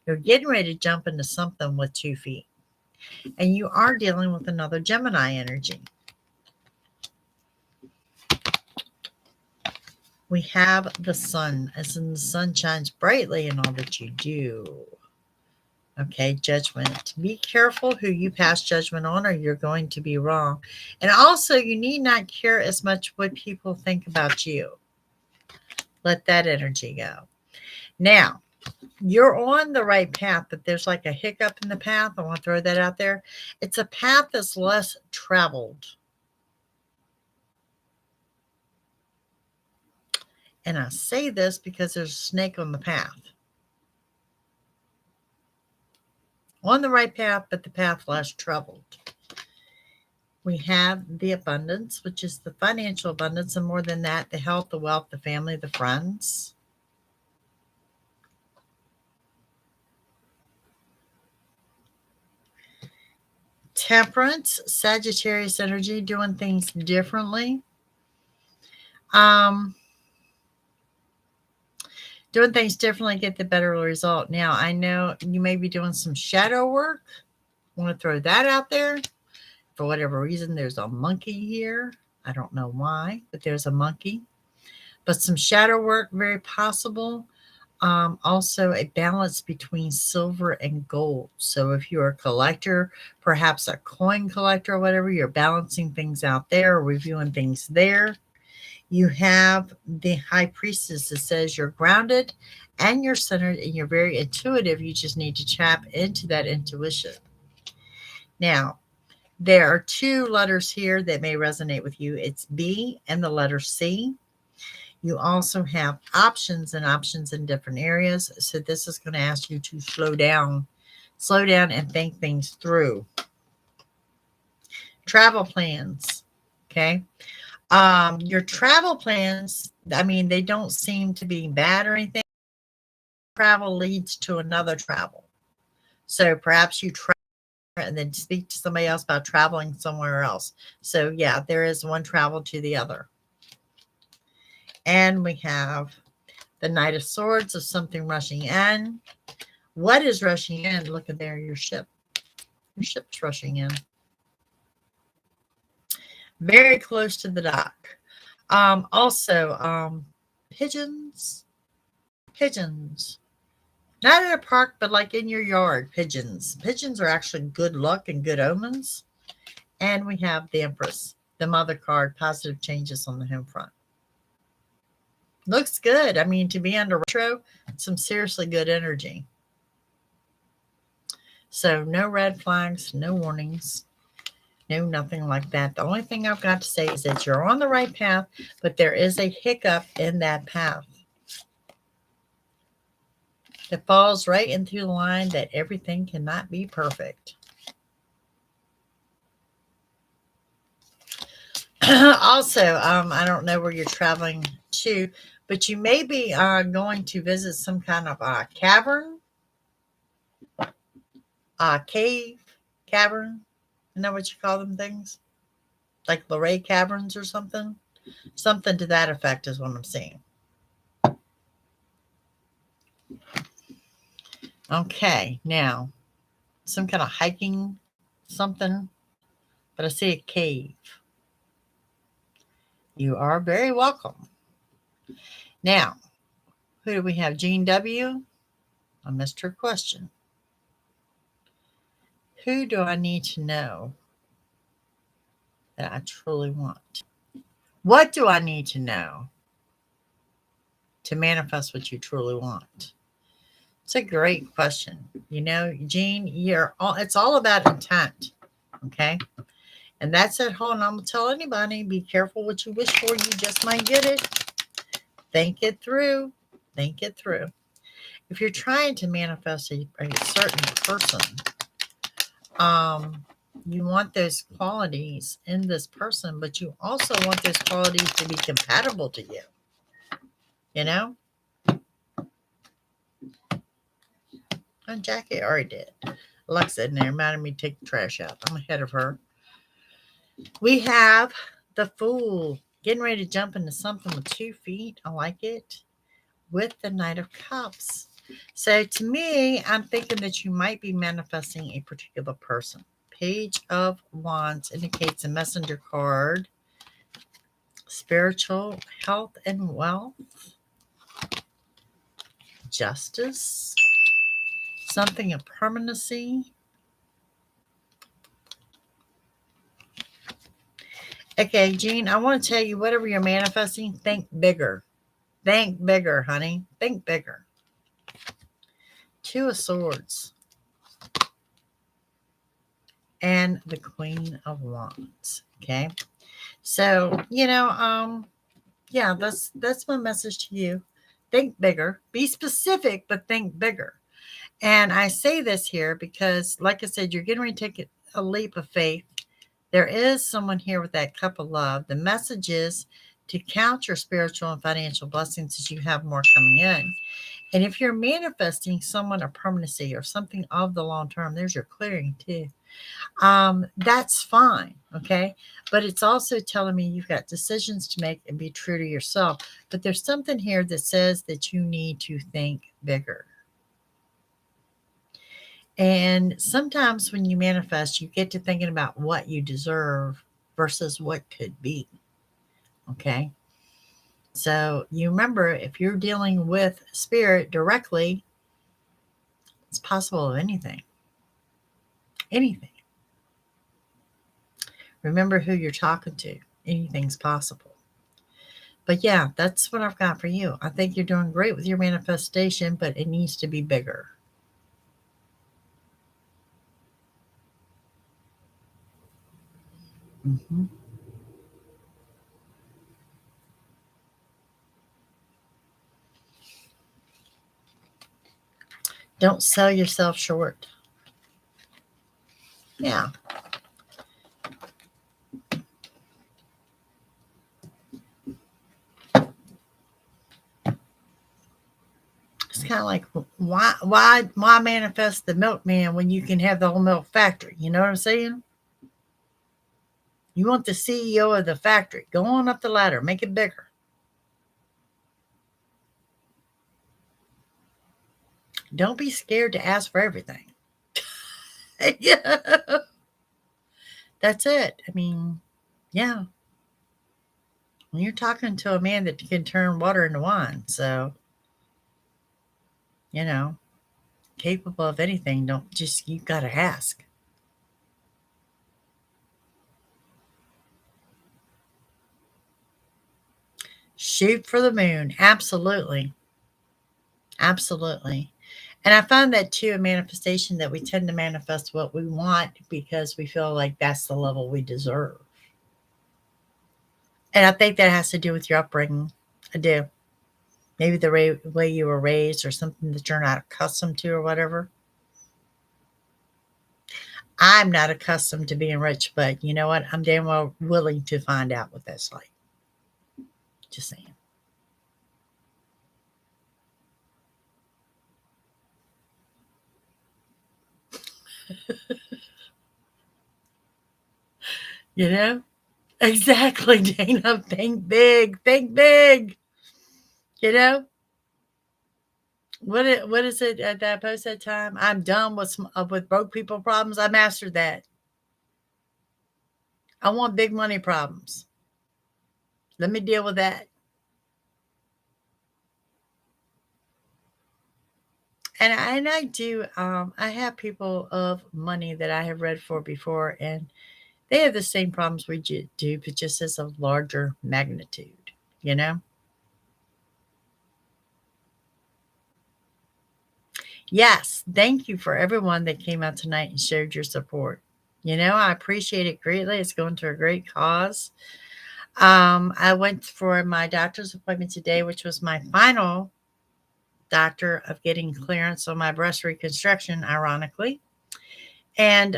You're getting ready to jump into something with 2 feet. And you are dealing with another Gemini energy. We have the Sun, as in the sun shines brightly in all that you do. Okay, Judgment. Be careful who you pass judgment on, or you're going to be wrong. And also, you need not care as much what people think about you. Let that energy go. Now, you're on the right path, but there's like a hiccup in the path. I want to throw that out there. It's a path that's less traveled. And I say this because there's a snake on the path. On the right path, but the path less traveled. We have the abundance, which is the financial abundance, and more than that, the health, the wealth, the family, the friends. Temperance, Sagittarius energy, doing things differently. Doing things differently, get the better result. Now, I know you may be doing some shadow work. I want to throw that out there. For whatever reason, there's a monkey here. I don't know why, but there's a monkey. But some shadow work, very possible. Also, a balance between silver and gold. So if you're a collector, perhaps a coin collector or whatever, you're balancing things out there, reviewing things there. You have the High Priestess that says you're grounded and you're centered and you're very intuitive. You just need to tap into that intuition. Now, there are 2 letters here that may resonate with you. It's B and the letter C. You also have options in different areas. So this is going to ask you to slow down and think things through. Travel plans. Okay. Your travel plans, I mean, they don't seem to be bad or anything. Travel leads to another travel. So perhaps you travel and then speak to somebody else about traveling somewhere else. So yeah, there is one travel to the other. And we have the Knight of Swords of something rushing in. What is rushing in? Look at there, your ship. Your ship's rushing in. Very close to the dock. Also, pigeons. Not in a park, but like in your yard. Pigeons. Pigeons are actually good luck and good omens. And we have the Empress, the mother card, positive changes on the home front. Looks good. I mean, to be under retro, some seriously good energy. So no red flags, no warnings, no nothing like that. The only thing I've got to say is that you're on the right path, but there is a hiccup in that path. It falls right into the line that everything cannot be perfect. Also, I don't know where you're traveling to, but you may be going to visit some kind of cavern, cave, cavern. You know what you call them things? Like Luray Caverns or something? Something to that effect is what I'm seeing. Okay, now, some kind of hiking something, but I see a cave. You are very welcome. Now, who do we have? Jean W. I missed her question. Who do I need to know that I truly want? What do I need to know to manifest what you truly want? It's a great question. You know, Jean, it's all about intent. Okay. And that's it. Hold on. I'm going to tell anybody, be careful what you wish for. You just might get it. Think it through. Think it through. If you're trying to manifest a certain person, you want those qualities in this person, but you also want those qualities to be compatible to you. You know? And Jackie already did. Alexa in there reminded me to take the trash out. I'm ahead of her. We have the Fool getting ready to jump into something with 2 feet. I like it. With the Knight of Cups. So to me, I'm thinking that you might be manifesting a particular person. Page of Wands indicates a messenger card. Spiritual health and wealth. Justice. Something of permanency. Okay, Jean, I want to tell you, whatever you're manifesting, think bigger. Think bigger, honey. Think bigger. 2 of Swords. And the Queen of Wands. Okay. So, yeah, that's my message to you. Think bigger. Be specific, but think bigger. And I say this here because, like I said, you're getting ready to take a leap of faith. There is someone here with that cup of love. The message is to count your spiritual and financial blessings as you have more coming in. And if you're manifesting someone of permanency or something of the long term, there's your clearing too. That's fine. Okay. But it's also telling me you've got decisions to make and be true to yourself. But there's something here that says that you need to think bigger. And sometimes when you manifest, you get to thinking about what you deserve versus what could be. Okay. So you remember, if you're dealing with spirit directly, it's possible of anything. Anything. Remember who you're talking to. Anything's possible. But yeah, that's what I've got for you. I think you're doing great with your manifestation, but it needs to be bigger. Mm-hmm. Don't sell yourself short. Yeah. It's kind of like, why manifest the milkman when you can have the whole milk factory? You know what I'm saying? You want the CEO of the factory. Go on up the ladder. Make it bigger. Don't be scared to ask for everything. Yeah. That's it. I mean, yeah. When you're talking to a man that can turn water into wine. So, you know. capable of anything. Don't just, you got to ask. Shoot for the moon. Absolutely. Absolutely. And I find that too in manifestation that we tend to manifest what we want because we feel like that's the level we deserve. And I think that has to do with your upbringing. I do. Maybe the way you were raised or something that you're not accustomed to or whatever. I'm not accustomed to being rich, but you know what? I'm damn well willing to find out what that's like. Just saying. You know? Exactly, Dana. Think big. Think big. You know? What is it that I post that time? I'm done with broke people problems. I mastered that. I want big money problems. Let me deal with that. And I do. I have people of money that I have read for before, and they have the same problems we do, but just as a larger magnitude. You know. Yes. Thank you for everyone that came out tonight and showed your support. You know, I appreciate it greatly. It's going to a great cause. I went for my doctor's appointment today, which was my final doctor of getting clearance on my breast reconstruction, ironically. And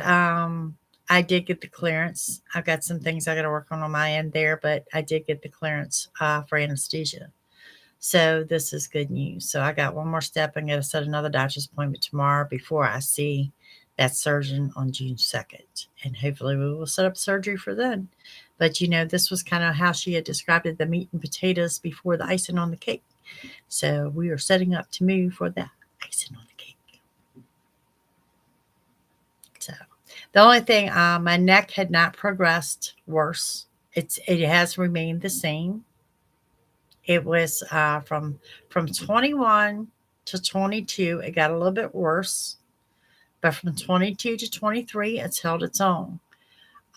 I did get the clearance. I've got some things I got to work on my end there, but I did get the clearance for anesthesia. So this is good news. So I got one more step. I'm going to set another doctor's appointment tomorrow before I see that surgeon on June 2nd. And hopefully we will set up surgery for then. But you know, this was kind of how she had described it, the meat and potatoes before the icing on the cake. So we are setting up to move for the icing on the cake. So the only thing, my neck had not progressed worse. It has remained the same. It was from 21 to 22. It got a little bit worse, but from 22 to 23, it's held its own.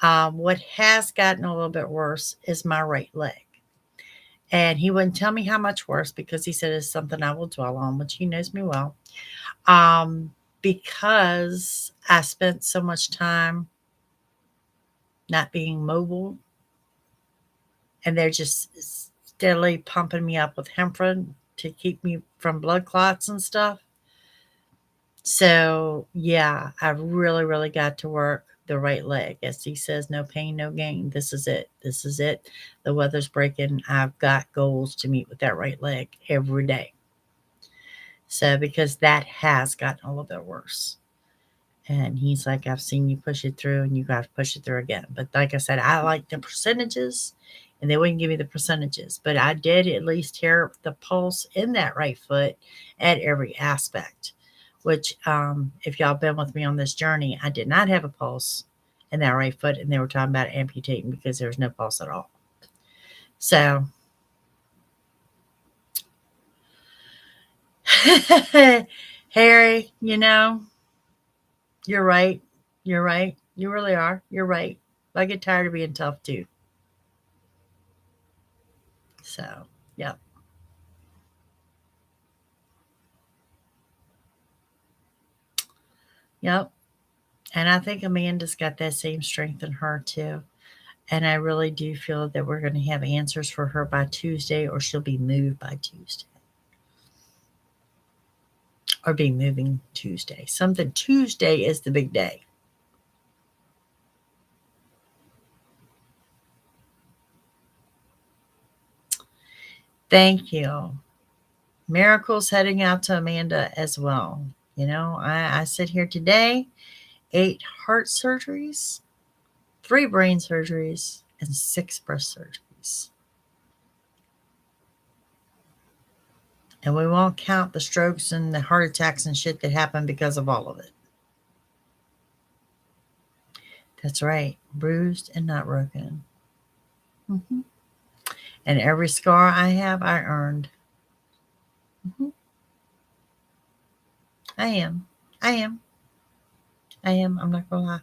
What has gotten a little bit worse is my right leg. And he wouldn't tell me how much worse because he said it's something I will dwell on, which he knows me well. Because I spent so much time not being mobile, and they're just steadily pumping me up with Hemprin to keep me from blood clots and stuff. So, yeah, I really, really got to work the right leg. As he says, no pain, no gain. This is it. This is it. The weather's breaking. I've got goals to meet with that right leg every day. So, because that has gotten a little bit worse. And he's like, I've seen you push it through and you got to push it through again. But like I said, I like the percentages and they wouldn't give me the percentages. But I did at least hear the pulse in that right foot at every aspect, which, if y'all been with me on this journey, I did not have a pulse in that right foot. And they were talking about amputating because there was no pulse at all. So, Harry, you know, you're right. You're right. You really are. You're right. I get tired of being tough too. So, yep. Yep. And I think Amanda's got that same strength in her too. And I really do feel that we're going to have answers for her by Tuesday, or she'll be moved by Tuesday. Or be moving Tuesday. Something Tuesday is the big day. Thank you. Miracles heading out to Amanda as well. You know, I sit here today, 8 heart surgeries, 3 brain surgeries, and 6 breast surgeries. And we won't count the strokes and the heart attacks and shit that happened because of all of it. That's right. Bruised and not broken. Mm-hmm. And every scar I have, I earned. Mm-hmm. I am. I am. I'm not going to lie.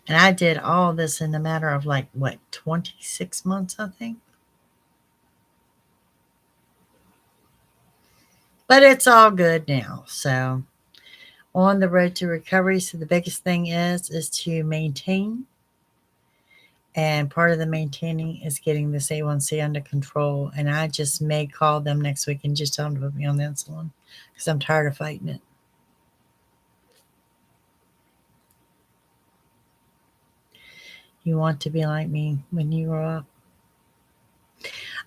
And I did all this in a matter of 26 months, I think. But it's all good now. So on the road to recovery. So the biggest thing is to maintain. And part of the maintaining is getting this A1C under control. And I just may call them next week and just tell them to put me on the insulin because I'm tired of fighting it. You want to be like me when you grow up.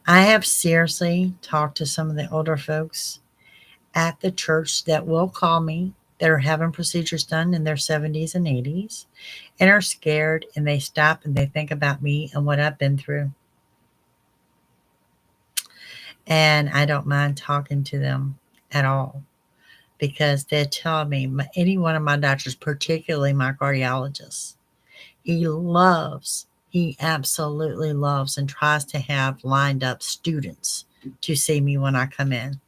I have seriously talked to some of the older folks at the church that will call me that are having procedures done in their 70s and 80s and are scared, and they stop and they think about me and what I've been through. And I don't mind talking to them at all because they tell me, any one of my doctors, particularly my cardiologist, he absolutely loves and tries to have lined up students to see me when I come in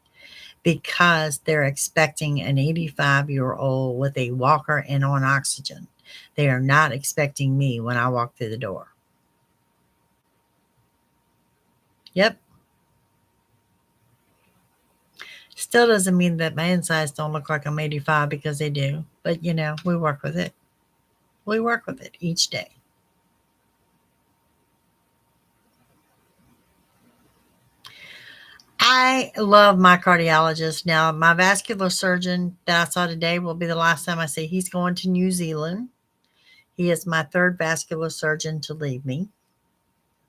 because they're expecting an 85-year-old with a walker and on oxygen. They are not expecting me when I walk through the door. Yep. Still doesn't mean that my insides don't look like I'm 85 because they do. But, we work with it. We work with it each day. I love my cardiologist. Now, my vascular surgeon that I saw today will be the last time I see. He's going to New Zealand. He is my third vascular surgeon to leave me.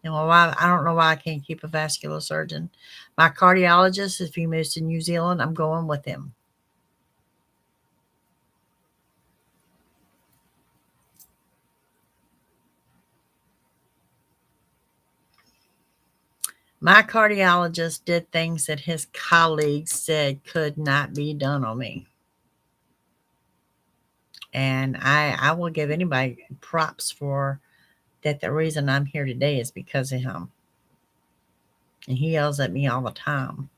And I don't know why I can't keep a vascular surgeon. My cardiologist, if he moves to New Zealand, I'm going with him. My cardiologist did things that his colleagues said could not be done on me. And I will give anybody props for that. The reason I'm here today is because of him. And he yells at me all the time.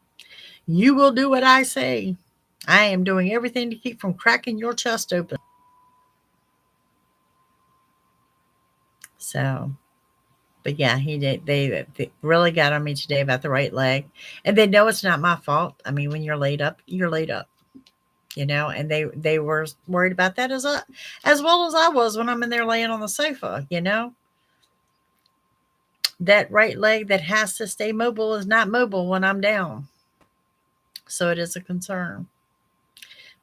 You will do what I say. I am doing everything to keep from cracking your chest open. So, but yeah, he did. They really got on me today about the right leg. And they know it's not my fault. I mean, when you're laid up, you're laid up. And they were worried about that as well as I was when I'm in there laying on the sofa. That right leg that has to stay mobile is not mobile when I'm down. So it is a concern.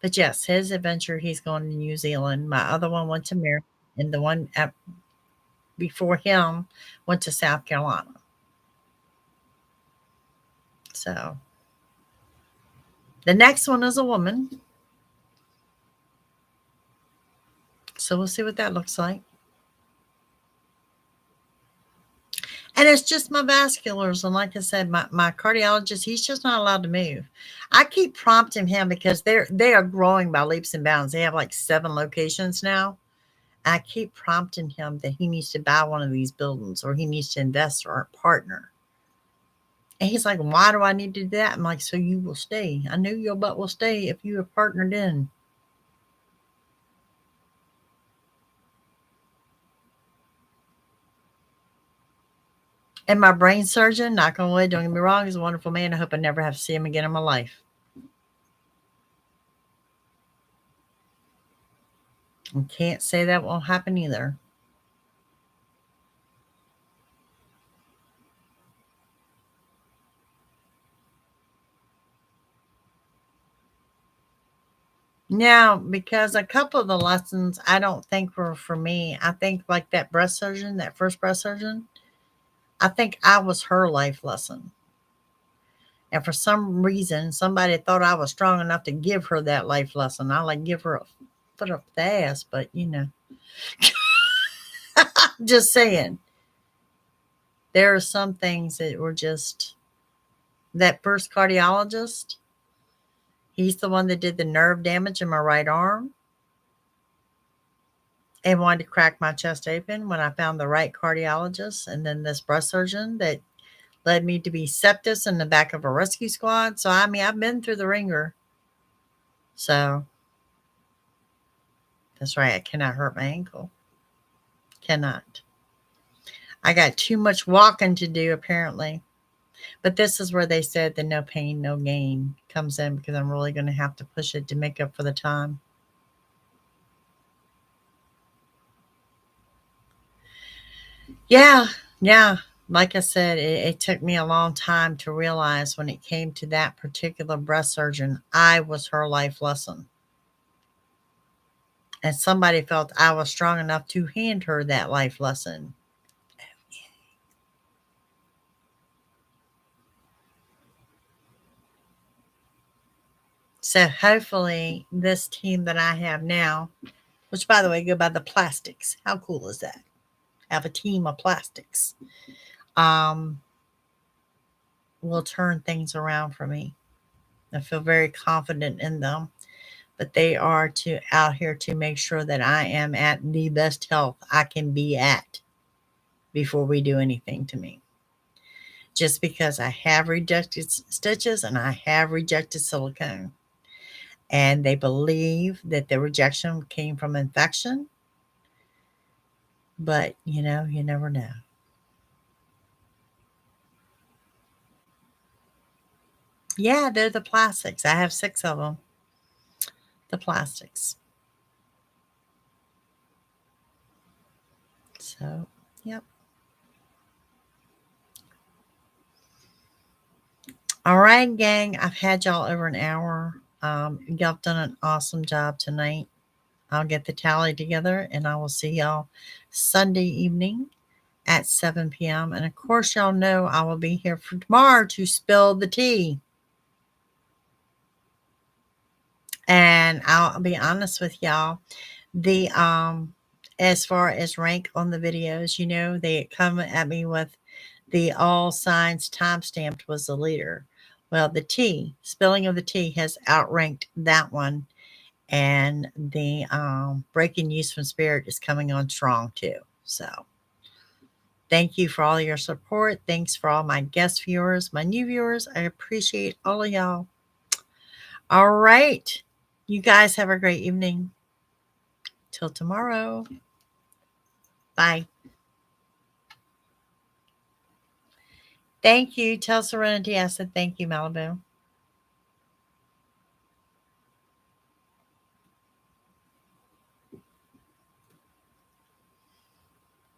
But yes, his adventure, he's going to New Zealand. My other one went to Maryland, and the one before him went to South Carolina. So the next one is a woman. So we'll see what that looks like. And it's just my vasculars. And like I said, my cardiologist, he's just not allowed to move. I keep prompting him because they are growing by leaps and bounds. They have like 7 locations now. I keep prompting him that he needs to buy one of these buildings or he needs to invest or partner. And he's like, why do I need to do that? I'm like, so you will stay. I know your butt will stay if you have partnered in. And my brain surgeon, knock on wood, don't get me wrong, he's a wonderful man. I hope I never have to see him again in my life. And can't say that won't happen either. Now, because a couple of the lessons I don't think were for me. I think like that breast surgeon, that first breast surgeon, I think I was her life lesson. And for some reason, somebody thought I was strong enough to give her that life lesson. I like give her a foot up the ass, but just saying. There are some things that were just that first cardiologist. He's the one that did the nerve damage in my right arm and wanted to crack my chest open when I found the right cardiologist. And then this breast surgeon that led me to be septus in the back of a rescue squad. So, I mean, I've been through the ringer. So, that's right. I cannot hurt my ankle. Cannot. I got too much walking to do, apparently. But this is where they said the no pain, no gain comes in, because I'm really going to have to push it to make up for the time. Yeah. Like I said, it took me a long time to realize when it came to that particular breast surgeon, I was her life lesson. And somebody felt I was strong enough to hand her that life lesson. So hopefully this team that I have now, which by the way go by the plastics. How cool is that? Have a team of plastics. Um, will turn things around for me. I feel very confident in them, but they are to out here to make sure that I am at the best health I can be at before we do anything to me. Just because I have rejected stitches and I have rejected silicone, and they believe that the rejection came from infection, but you never know. Yeah, they're the plastics. I have 6 of them. The plastics. So, yep. All right, gang. I've had y'all over an hour. Y'all have done an awesome job tonight. I'll get the tally together and I will see y'all Sunday evening at 7 p.m. And of course, y'all know I will be here for tomorrow to spill the tea. And I'll be honest with y'all, the as far as rank on the videos, they come at me with the all signs timestamped was the leader. Well, the tea, spilling of the tea, has outranked that one, and the breaking news from spirit is coming on strong too. So thank you for all your support. Thanks for all my guest viewers, my new viewers. I appreciate all of y'all. All right. You guys have a great evening. Till tomorrow. Bye. Thank you. Tell Serenity I said thank you, Malibu.